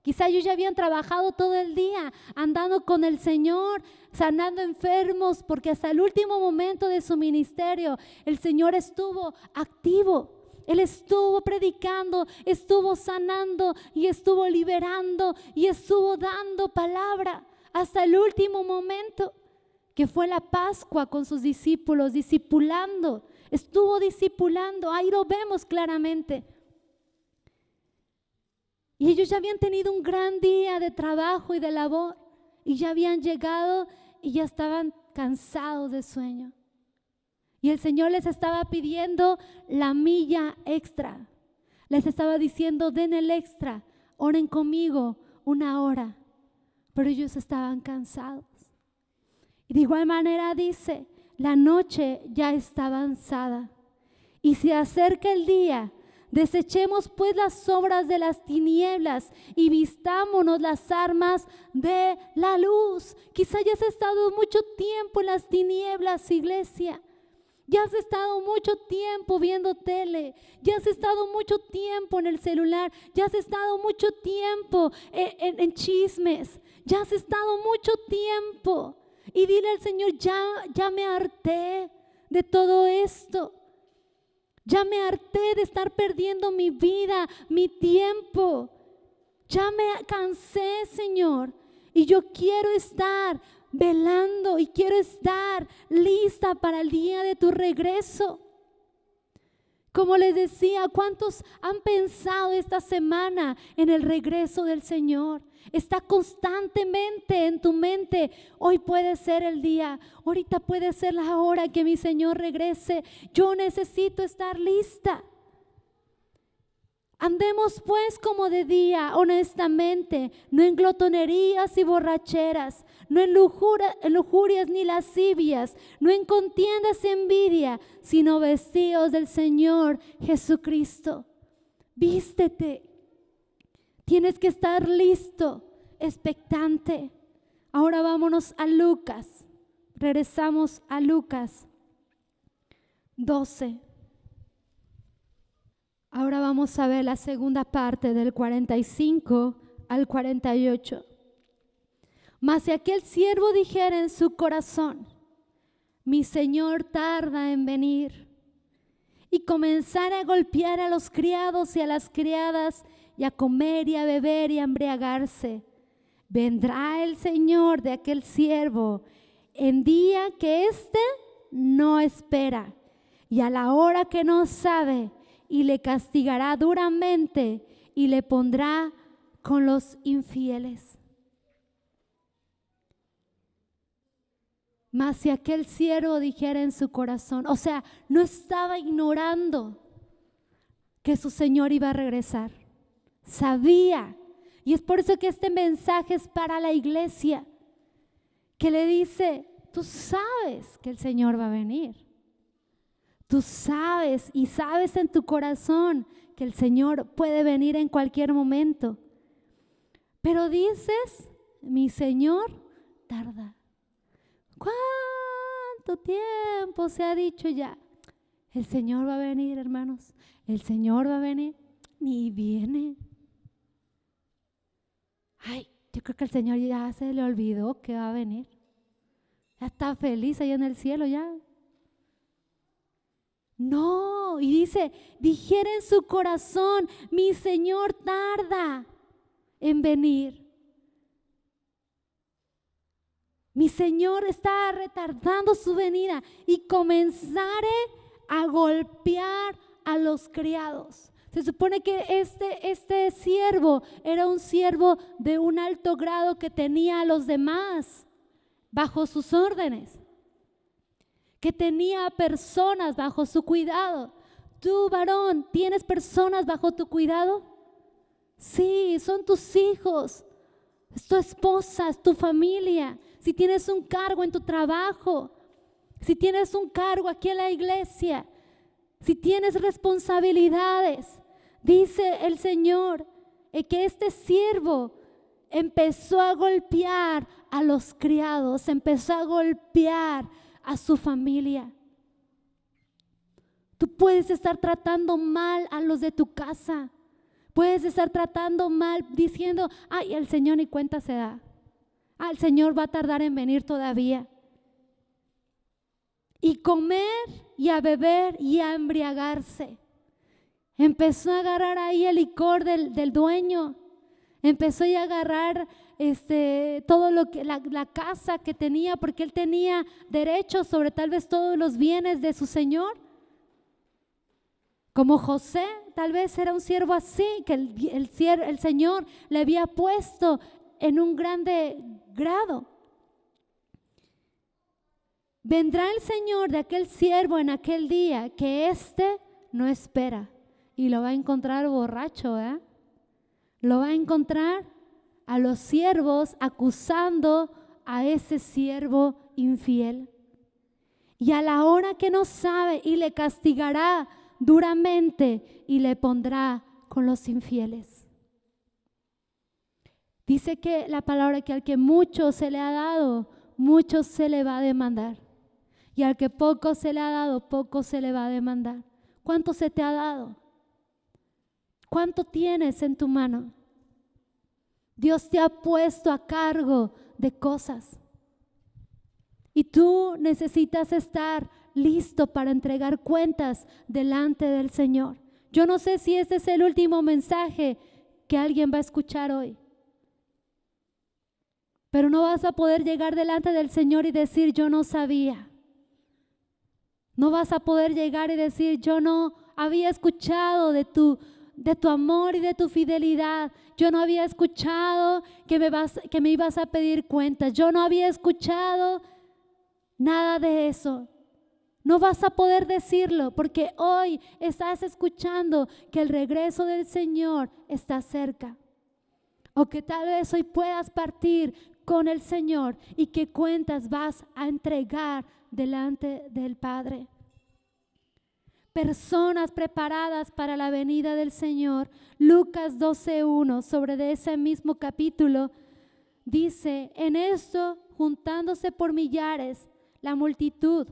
Quizá ellos ya habían trabajado todo el día, andando con el Señor, sanando enfermos, porque hasta el último momento de su ministerio el Señor estuvo activo. Él estuvo predicando, estuvo sanando y estuvo liberando y estuvo dando palabra hasta el último momento, que fue la Pascua con sus discípulos, discipulando. Estuvo discipulando, ahí lo vemos claramente. Y ellos ya habían tenido un gran día de trabajo y de labor, y ya habían llegado y ya estaban cansados de sueño. Y el Señor les estaba pidiendo la milla extra. Les estaba diciendo, den el extra, oren conmigo 1 hora. Pero ellos estaban cansados. Y de igual manera dice, la noche ya está avanzada y se acerca el día. Desechemos pues las obras de las tinieblas y vistámonos las armas de la luz. Quizá ya has estado mucho tiempo en las tinieblas, iglesia. Ya has estado mucho tiempo viendo tele, ya has estado mucho tiempo en el celular, ya has estado mucho tiempo en chismes, ya has estado mucho tiempo. Y dile al Señor, ya me harté de todo esto. Ya me harté de estar perdiendo mi vida, mi tiempo. Ya me cansé, Señor. Y yo quiero estar velando y quiero estar lista para el día de tu regreso. Como les decía, ¿cuántos han pensado esta semana en el regreso del Señor? Está constantemente en tu mente. Hoy puede ser el día, ahorita puede ser la hora que mi Señor regrese. Yo necesito estar lista. Andemos pues como de día, honestamente, no en glotonerías y borracheras, no en lujurias ni lascivias, no en contiendas y envidia, sino vestidos del Señor Jesucristo. Vístete. Tienes que estar listo, expectante. Ahora vámonos a Lucas. Regresamos a Lucas 12. Ahora vamos a ver la segunda parte del 45 al 48. Mas si aquel siervo dijera en su corazón, mi señor tarda en venir, y comenzara a golpear a los criados y a las criadas, y a comer y a beber y a embriagarse, vendrá el señor de aquel siervo en día que éste no espera, y a la hora que no sabe, y le castigará duramente y le pondrá con los infieles. Mas si aquel siervo dijera en su corazón, o sea, no estaba ignorando que su Señor iba a regresar, sabía, y es por eso que este mensaje es para la iglesia, que le dice, tú sabes que el Señor va a venir. Tú sabes y sabes en tu corazón que el Señor puede venir en cualquier momento. Pero dices, mi Señor tarda. ¿Cuánto tiempo se ha dicho ya? El Señor va a venir, hermanos. El Señor va a venir. Ni viene. Ay, yo creo que el Señor ya se le olvidó que va a venir. Ya está feliz allá en el cielo ya. No, y dice, dijera en su corazón, mi Señor tarda en venir. Mi Señor está retardando su venida y comenzare a golpear a los criados. Se supone que este siervo era un siervo de un alto grado que tenía a los demás bajo sus órdenes, que tenía personas bajo su cuidado. Tú, varón, ¿tienes personas bajo tu cuidado? Sí, son tus hijos, es tu esposa, es tu familia. Si tienes un cargo en tu trabajo, si tienes un cargo aquí en la iglesia, si tienes responsabilidades, dice el Señor que este siervo empezó a golpear a los criados, empezó a golpear a su familia. Tú puedes estar tratando mal a los de tu casa. Puedes estar tratando mal diciendo, ay, el Señor ni cuenta se da. Ah, el Señor va a tardar en venir todavía. Y comer y a beber y a embriagarse. Empezó a agarrar ahí el licor del dueño. Empezó a agarrar todo lo que la casa que tenía, porque él tenía derecho sobre tal vez todos los bienes de su señor. Como José, tal vez era un siervo así, que el Señor le había puesto en un grande grado. Vendrá el Señor de aquel siervo en aquel día que éste no espera, y lo va a encontrar borracho, ¿eh? Lo va a encontrar a los siervos acusando a ese siervo infiel. y a la hora que no sabe, y le castigará duramente y le pondrá con los infieles. Dice que la palabra que al que mucho se le ha dado, mucho se le va a demandar. Y al que poco se le ha dado, poco se le va a demandar. ¿Cuánto se te ha dado? ¿Cuánto tienes en tu mano? Dios te ha puesto a cargo de cosas. Y tú necesitas estar listo para entregar cuentas delante del Señor. Yo no sé si este es el último mensaje que alguien va a escuchar hoy. Pero no vas a poder llegar delante del Señor y decir, yo no sabía. No vas a poder llegar y decir, yo no había escuchado de tu amor y de tu fidelidad. Yo no había escuchado que me ibas a pedir cuentas. Yo no había escuchado nada de eso. No vas a poder decirlo porque hoy estás escuchando que el regreso del Señor está cerca. O que tal vez hoy puedas partir con el Señor y qué cuentas vas a entregar delante del Padre. Personas preparadas para la venida del Señor. Lucas 12:1, sobre de ese mismo capítulo, dice, en esto juntándose por millares la multitud,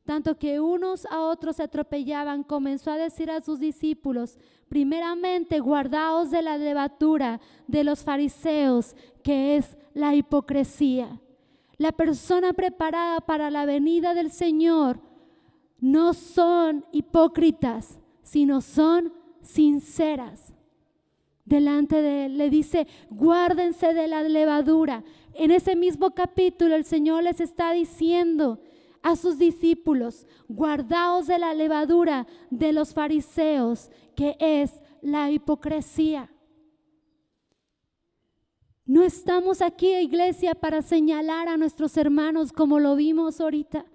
tanto que unos a otros se atropellaban, comenzó a decir a sus discípulos, primeramente guardaos de la levadura de los fariseos, que es la hipocresía. La persona preparada para la venida del Señor no son hipócritas, sino son sinceras. Delante de Él le dice, guárdense de la levadura. En ese mismo capítulo el Señor les está diciendo a sus discípulos, guardaos de la levadura de los fariseos, que es la hipocresía. No estamos aquí, iglesia, para señalar a nuestros hermanos como lo vimos ahorita.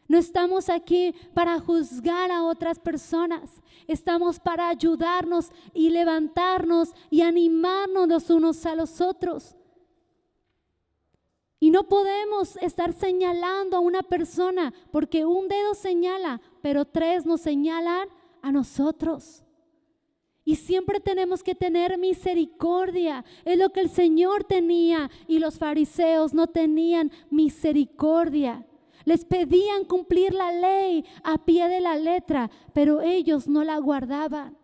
No estamos aquí para juzgar a otras personas. Estamos para ayudarnos y levantarnos y animarnos los unos a los otros. Y no podemos estar señalando a una persona porque un dedo señala, pero tres nos señalan a nosotros. Y siempre tenemos que tener misericordia. Es lo que el Señor tenía y los fariseos no tenían misericordia. Les pedían cumplir la ley a pie de la letra, pero ellos no la guardaban.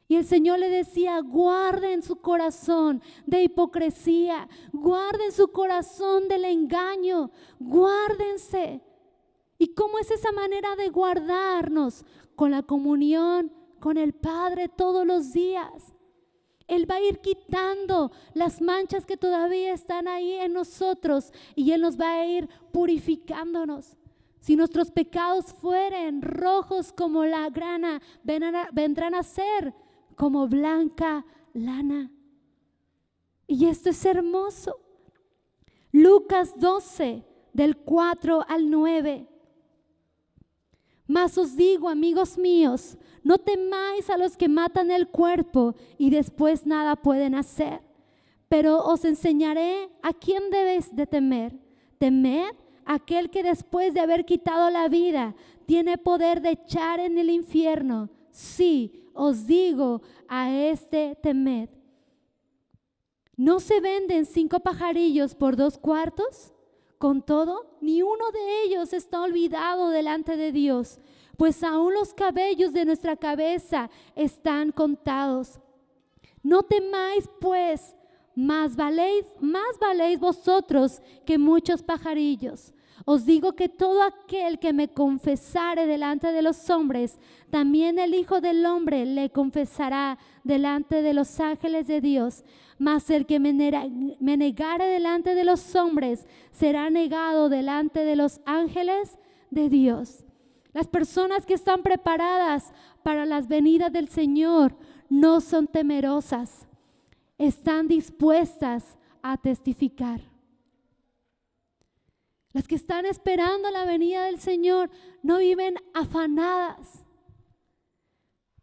Y el Señor le decía, guarden su corazón de hipocresía, guarden su corazón del engaño, guárdense. ¿Y cómo es esa manera de guardarnos? Con la comunión con el Padre todos los días. Él va a ir quitando las manchas que todavía están ahí en nosotros y Él nos va a ir purificándonos. Si nuestros pecados fueren rojos como la grana, vendrán a ser como blanca lana. Y esto es hermoso. Lucas 12, del 4 al 9. Mas os digo, amigos míos, no temáis a los que matan el cuerpo y después nada pueden hacer. Pero os enseñaré a quién debéis de temer. Temed a aquel que después de haber quitado la vida tiene poder de echar en el infierno. Sí, os digo, a este temed. ¿No se venden 5 pajarillos por 2 cuartos? Con todo, ni uno de ellos está olvidado delante de Dios, pues aún los cabellos de nuestra cabeza están contados. No temáis pues, más valéis vosotros que muchos pajarillos. Os digo que todo aquel que me confesare delante de los hombres, también el Hijo del Hombre le confesará delante de los ángeles de Dios. Mas el que me negare delante de los hombres, será negado delante de los ángeles de Dios. Las personas que están preparadas para las venidas del Señor no son temerosas, están dispuestas a testificar. Las que están esperando la venida del Señor no viven afanadas,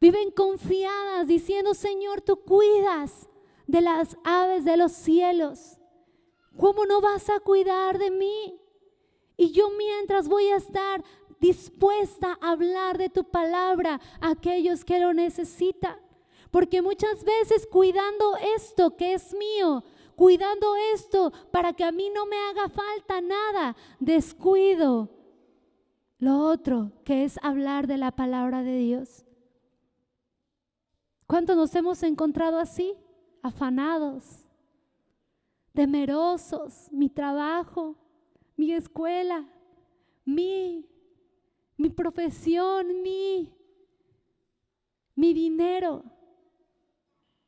viven confiadas diciendo, Señor, tú cuidas de las aves de los cielos. ¿Cómo no vas a cuidar de mí? Y yo mientras voy a estar dispuesta a hablar de tu palabra a aquellos que lo necesitan. Porque muchas veces cuidando esto que es mío, cuidando esto para que a mí no me haga falta nada, descuido lo otro que es hablar de la palabra de Dios. ¿Cuántos nos hemos encontrado así? Afanados, temerosos, mi trabajo, mi escuela, mi profesión, mi dinero.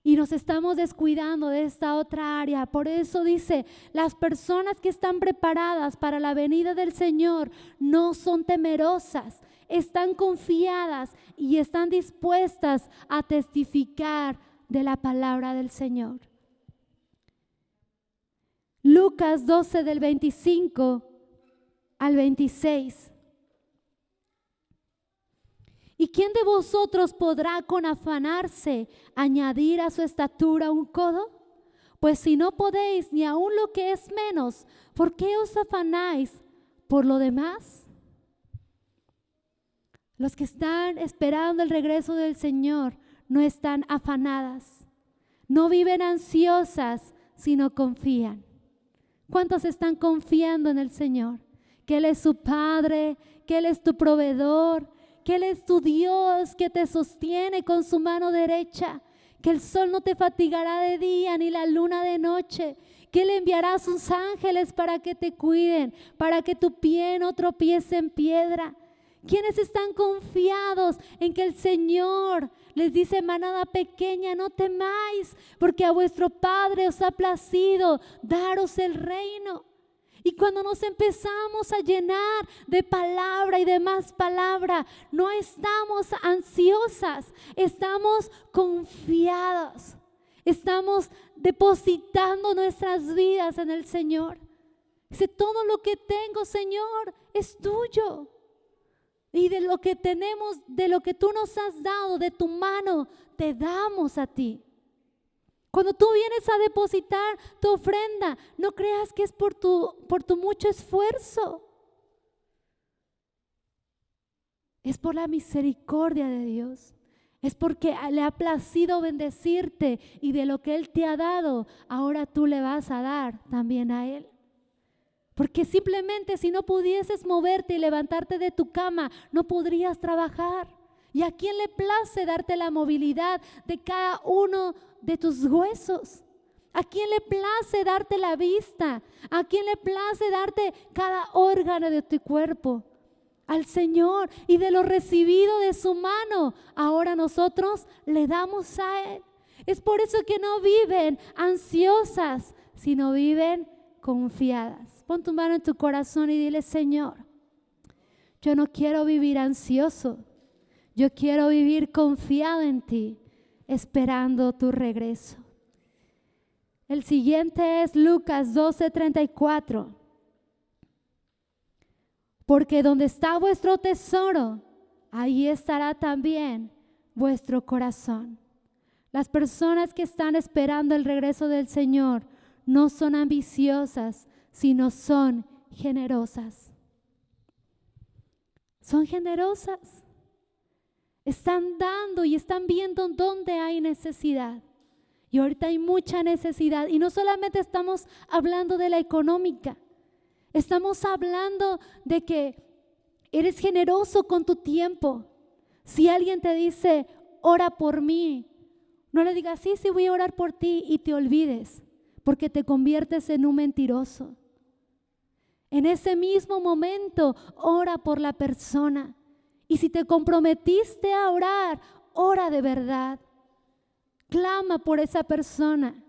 Y nos estamos descuidando de esta otra área. Por eso dice, las personas que están preparadas para la venida del Señor no son temerosas, están confiadas y están dispuestas a testificar de la palabra del Señor. Lucas 12 del 25 al 26. ¿Y quién de vosotros podrá con afanarse añadir a su estatura un codo? Pues si no podéis ni aun lo que es menos, ¿por qué os afanáis por lo demás? Los que están esperando el regreso del Señor no están afanadas, no viven ansiosas, sino confían. ¿Cuántos están confiando en el Señor? Que Él es su Padre, que Él es tu proveedor, que Él es tu Dios que te sostiene con su mano derecha, que el sol no te fatigará de día ni la luna de noche, que Él enviará a sus ángeles para que te cuiden, para que tu pie no tropiece en piedra. ¿Quiénes están confiados en que el Señor les dice: manada pequeña, no temáis, porque a vuestro Padre os ha placido daros el reino? Y cuando nos empezamos a llenar de palabra y de más palabra, no estamos ansiosas, estamos confiadas, estamos depositando nuestras vidas en el Señor. Dice: todo lo que tengo, Señor, es tuyo. Y de lo que tenemos, de lo que tú nos has dado, de tu mano, te damos a ti. Cuando tú vienes a depositar tu ofrenda, no creas que es por tu mucho esfuerzo. Es por la misericordia de Dios. Es porque le ha placido bendecirte y de lo que Él te ha dado, ahora tú le vas a dar también a Él. Porque simplemente si no pudieses moverte y levantarte de tu cama, no podrías trabajar. ¿Y a quién le place darte la movilidad de cada uno de tus huesos? ¿A quién le place darte la vista? ¿A quién le place darte cada órgano de tu cuerpo? Al Señor. Y de lo recibido de su mano, ahora nosotros le damos a Él. Es por eso que no viven ansiosas, sino viven confiadas. Pon tu mano en tu corazón y dile: Señor, yo no quiero vivir ansioso. Yo quiero vivir confiado en ti, esperando tu regreso. El siguiente es Lucas 12:34. Porque donde está vuestro tesoro, ahí estará también vuestro corazón. Las personas que están esperando el regreso del Señor no son ambiciosas, sino son generosas. Son generosas. Están dando y están viendo dónde hay necesidad. Y ahorita hay mucha necesidad. Y no solamente estamos hablando de la económica. Estamos hablando de que eres generoso con tu tiempo. Si alguien te dice: ora por mí, no le digas: sí, voy a orar por ti, y te olvides, porque te conviertes en un mentiroso. En ese mismo momento, ora por la persona. Y si te comprometiste a orar, ora de verdad. Clama por esa persona.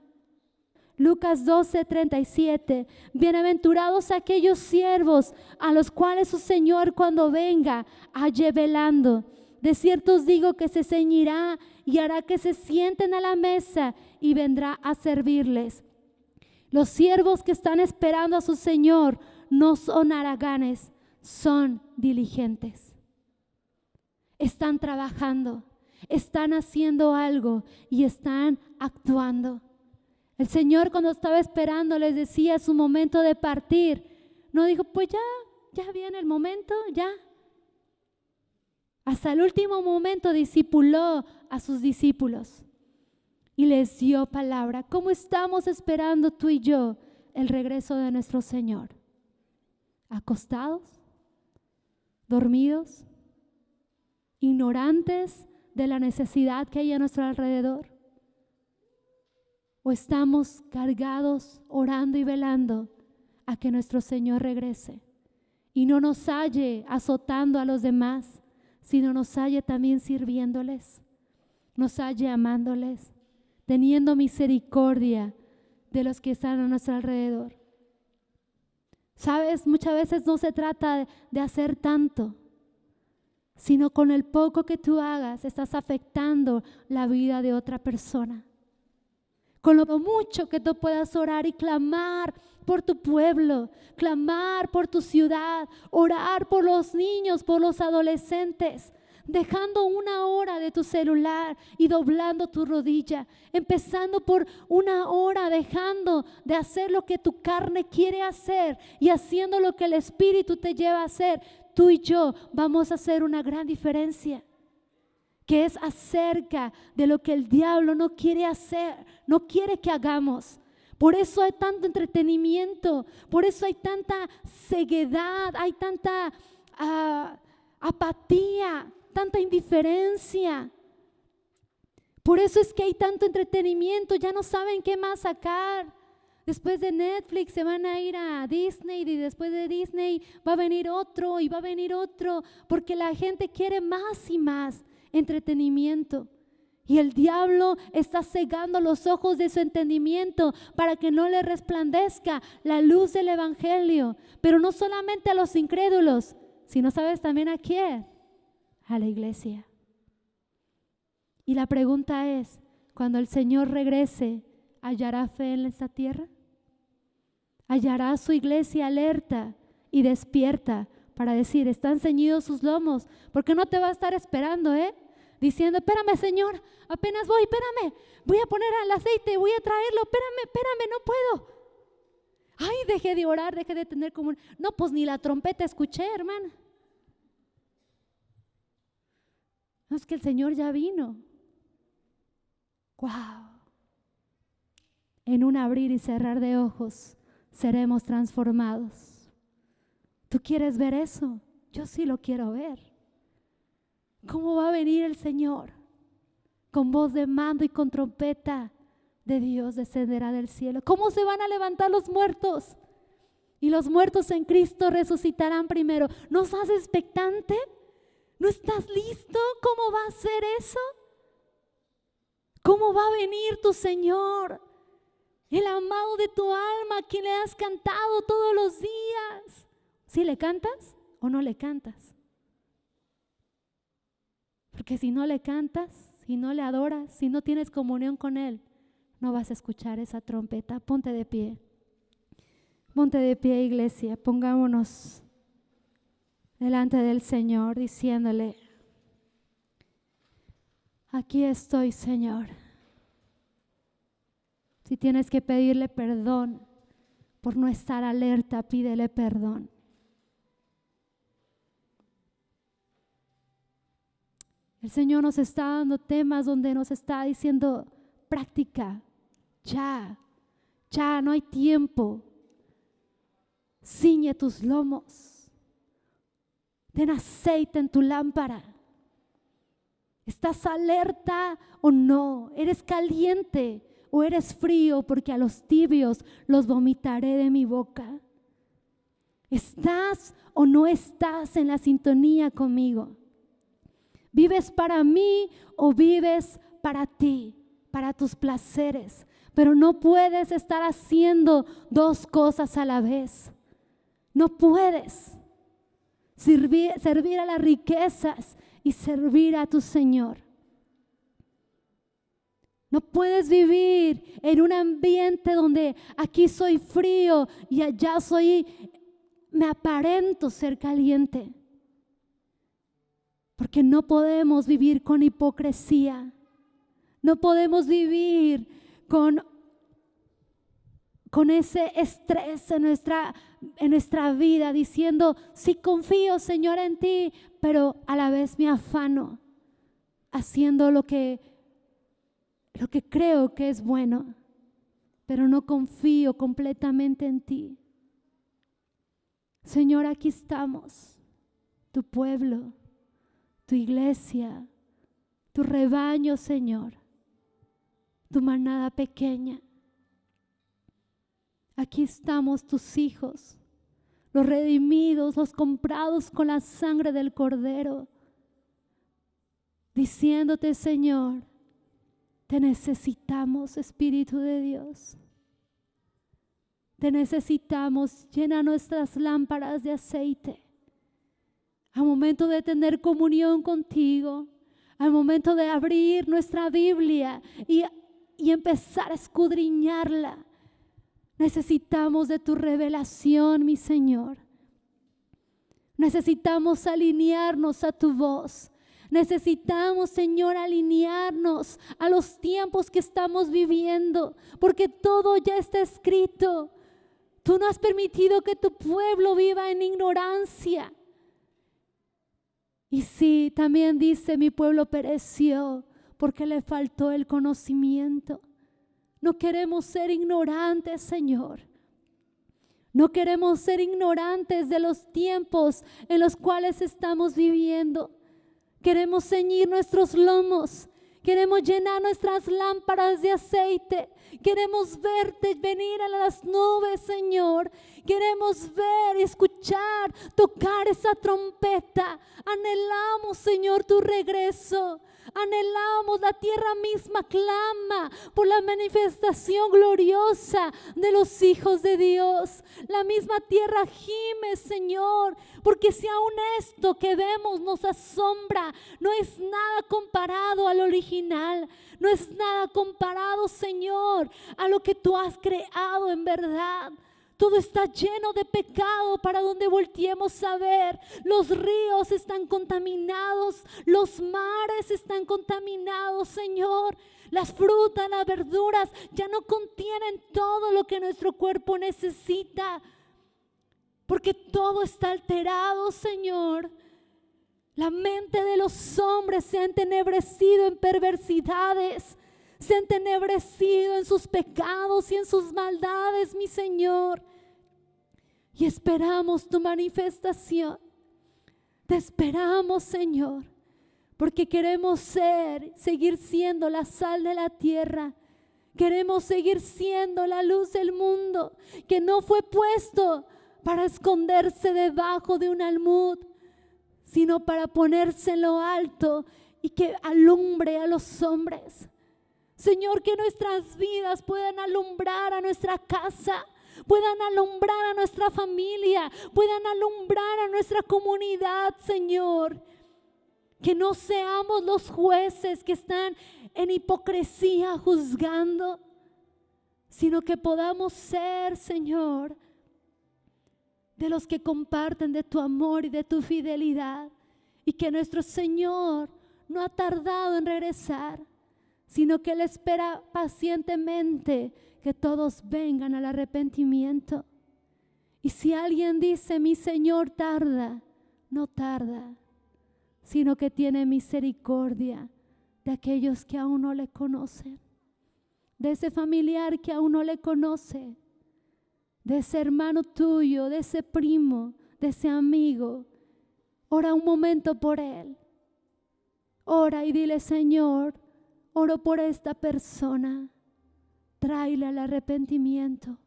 Lucas 12:37. Bienaventurados aquellos siervos a los cuales su Señor cuando venga halle velando. De cierto os digo que se ceñirá y hará que se sienten a la mesa y vendrá a servirles. Los siervos que están esperando a su Señor no son haraganes, son diligentes. Están trabajando, están haciendo algo y están actuando. El Señor, cuando estaba esperando, les decía su momento de partir, no dijo: pues ya, ya viene el momento, ya. Hasta el último momento discipuló a sus discípulos y les dio palabra. ¿Cómo estamos esperando tú y yo el regreso de nuestro Señor? ¿Acostados? ¿Dormidos? ¿Ignorantes de la necesidad que hay a nuestro alrededor? ¿O estamos cargados, orando y velando a que nuestro Señor regrese y no nos halle azotando a los demás, sino nos halle también sirviéndoles, nos halle amándoles, teniendo misericordia de los que están a nuestro alrededor? Sabes, muchas veces no se trata de hacer tanto, sino con el poco que tú hagas estás afectando la vida de otra persona. Con lo mucho que tú puedas orar y clamar por tu pueblo, clamar por tu ciudad, orar por los niños, por los adolescentes, dejando una hora de tu celular y doblando tu rodilla, empezando por una hora, dejando de hacer lo que tu carne quiere hacer y haciendo lo que el Espíritu te lleva a hacer. Tú y yo vamos a hacer una gran diferencia, que es acerca de lo que el diablo no quiere hacer, no quiere que hagamos. Por eso hay tanto entretenimiento, por eso hay tanta ceguedad, hay tanta apatía, tanta indiferencia. Por eso es que hay tanto entretenimiento, ya no saben qué más sacar. Después de Netflix se van a ir a Disney y después de Disney va a venir otro y va a venir otro, porque la gente quiere más y más entretenimiento. Y el diablo está cegando los ojos de su entendimiento para que no le resplandezca la luz del evangelio. Pero no solamente a los incrédulos, sino ¿sabes también a quién? A la iglesia. Y la pregunta es, cuando el Señor regrese, ¿hallará fe en esta tierra? ¿Hallará su iglesia alerta y despierta para decir, están ceñidos sus lomos? Porque no te va a estar esperando, diciendo, espérame Señor, apenas voy, espérame, voy a poner el aceite, voy a traerlo, espérame, no puedo. Ay, dejé de orar, dejé de tener comunión. No, pues ni la trompeta escuché, hermana. No, es que el Señor ya vino. Wow. En un abrir y cerrar de ojos seremos transformados. ¿Tú quieres ver eso? Yo sí lo quiero ver. ¿Cómo va a venir el Señor? Con voz de mando y con trompeta de Dios descenderá del cielo. ¿Cómo se van a levantar los muertos? Y los muertos en Cristo resucitarán primero. ¿No estás expectante? ¿No estás listo? ¿Cómo va a ser eso? ¿Cómo va a venir tu Señor? El amado de tu alma, a quien le has cantado todos los días. ¿Sí le cantas o no le cantas? Porque si no le cantas, si no le adoras, si no tienes comunión con Él, no vas a escuchar esa trompeta. Ponte de pie. Ponte de pie, iglesia. Pongámonos delante del Señor diciéndole, aquí estoy, Señor. Si tienes que pedirle perdón por no estar alerta, pídele perdón. El Señor nos está dando temas donde nos está diciendo, práctica, ya, no hay tiempo. Ciñe tus lomos, ten aceite en tu lámpara. ¿Estás alerta o no? ¿Eres caliente o eres frío? Porque a los tibios los vomitaré de mi boca. ¿Estás o no estás en la sintonía conmigo? ¿Vives para mí o vives para ti, para tus placeres? Pero no puedes estar haciendo dos cosas a la vez. No puedes servir a las riquezas y servir a tu Señor. No puedes vivir en un ambiente donde aquí soy frío y allá me aparento ser caliente. Porque no podemos vivir con hipocresía. No podemos vivir con con ese estrés en nuestra vida, diciendo, sí confío, Señor, en ti, pero a la vez me afano, haciendo lo que creo que es bueno, pero no confío completamente en ti. Señor, aquí estamos, tu pueblo, tu iglesia, tu rebaño, Señor, tu manada pequeña. Aquí estamos tus hijos, los redimidos, los comprados con la sangre del Cordero, diciéndote, Señor, te necesitamos, Espíritu de Dios. Te necesitamos, llena nuestras lámparas de aceite. Al momento de tener comunión contigo, al momento de abrir nuestra Biblia y empezar a escudriñarla, necesitamos de tu revelación, mi Señor. Necesitamos alinearnos a tu voz. Necesitamos, Señor, alinearnos a los tiempos que estamos viviendo, porque todo ya está escrito. Tú no has permitido que tu pueblo viva en ignorancia. Y sí, también dice, mi pueblo pereció porque le faltó el conocimiento. No queremos ser ignorantes, Señor. No queremos ser ignorantes de los tiempos en los cuales estamos viviendo. Queremos ceñir nuestros lomos. Queremos llenar nuestras lámparas de aceite. Queremos verte venir a las nubes, Señor. Queremos ver, escuchar, tocar esa trompeta. Anhelamos, Señor, tu regreso. Anhelamos, la tierra misma clama por la manifestación gloriosa de los hijos de Dios. La misma tierra gime, Señor, porque si aún esto que vemos nos asombra, no es nada comparado al original, no es nada comparado, Señor, a lo que tú has creado en verdad. Todo está lleno de pecado para donde volteemos a ver. Los ríos están contaminados, los mares están contaminados, Señor. Las frutas, las verduras ya no contienen todo lo que nuestro cuerpo necesita, porque todo está alterado, Señor. La mente de los hombres se ha entenebrecido en perversidades, se ha entenebrecido en sus pecados y en sus maldades, mi Señor. Y esperamos tu manifestación. Te esperamos, Señor, porque queremos seguir siendo la sal de la tierra. Queremos seguir siendo la luz del mundo, que no fue puesto para esconderse debajo de un almud, sino para ponerse en lo alto y que alumbre a los hombres. Señor, que nuestras vidas puedan alumbrar a nuestra casa, puedan alumbrar a nuestra familia, puedan alumbrar a nuestra comunidad, Señor. Que no seamos los jueces que están en hipocresía juzgando, sino que podamos ser, Señor, de los que comparten de tu amor y de tu fidelidad, y que nuestro Señor no ha tardado en regresar, sino que Él espera pacientemente que todos vengan al arrepentimiento. Y si alguien dice, mi Señor tarda, no tarda, sino que tiene misericordia de aquellos que aún no le conocen, de ese familiar que aún no le conoce, de ese hermano tuyo, de ese primo, de ese amigo. Ora un momento por él. Ora y dile, Señor, oro por esta persona. Tráele al arrepentimiento.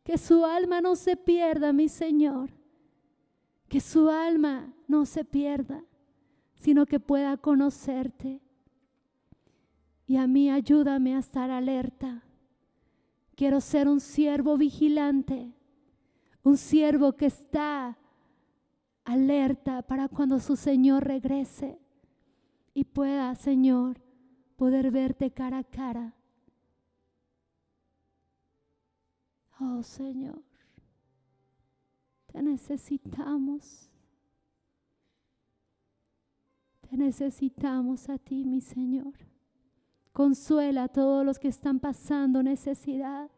Que su alma no se pierda, mi Señor. Que su alma no se pierda, sino que pueda conocerte. Y a mí ayúdame a estar alerta. Quiero ser un siervo vigilante, un siervo que está alerta para cuando su Señor regrese y pueda, Señor, poder verte cara a cara. Oh, Señor, te necesitamos. Te necesitamos a ti, mi Señor. Consuela a todos los que están pasando necesidad.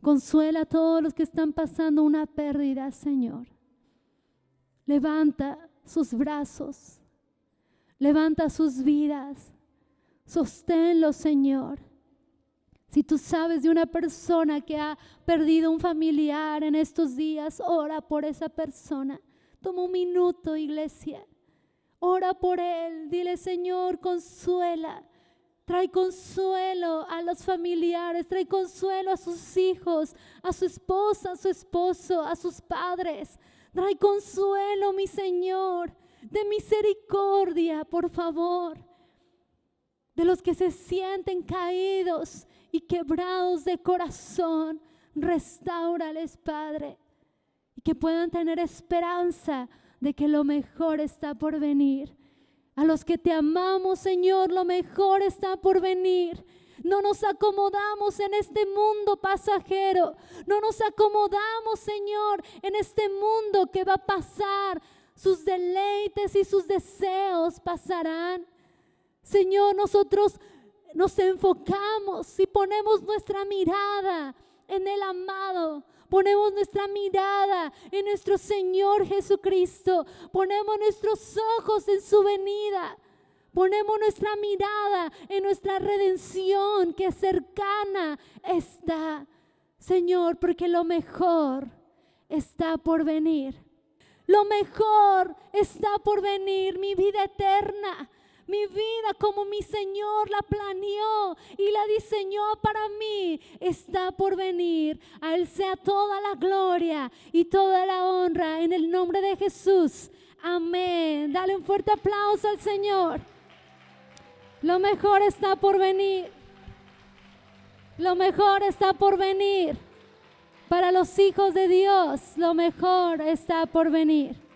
Consuela a todos los que están pasando una pérdida, Señor. Levanta sus brazos, levanta sus vidas, sosténlos, Señor. Si tú sabes de una persona que ha perdido un familiar en estos días, ora por esa persona. Toma un minuto, iglesia. Ora por él. Dile, Señor, consuela. Trae consuelo a los familiares. Trae consuelo a sus hijos, a su esposa, a su esposo, a sus padres. Trae consuelo, mi Señor. De misericordia, por favor. De los que se sienten caídos y quebrados de corazón, restáurales, Padre, y que puedan tener esperanza de que lo mejor está por venir. A los que te amamos, Señor, lo mejor está por venir. No nos acomodamos en este mundo pasajero. No nos acomodamos, Señor, en este mundo que va a pasar. Sus deleites y sus deseos pasarán. Señor, nosotros nos enfocamos y ponemos nuestra mirada en el amado, ponemos nuestra mirada en nuestro Señor Jesucristo, ponemos nuestros ojos en su venida, ponemos nuestra mirada en nuestra redención que cercana está, Señor, porque lo mejor está por venir. Lo mejor está por venir, mi vida eterna. Mi vida como mi Señor la planeó y la diseñó para mí está por venir. A Él sea toda la gloria y toda la honra en el nombre de Jesús. Amén. Dale un fuerte aplauso al Señor. Lo mejor está por venir. Lo mejor está por venir. Para los hijos de Dios, lo mejor está por venir.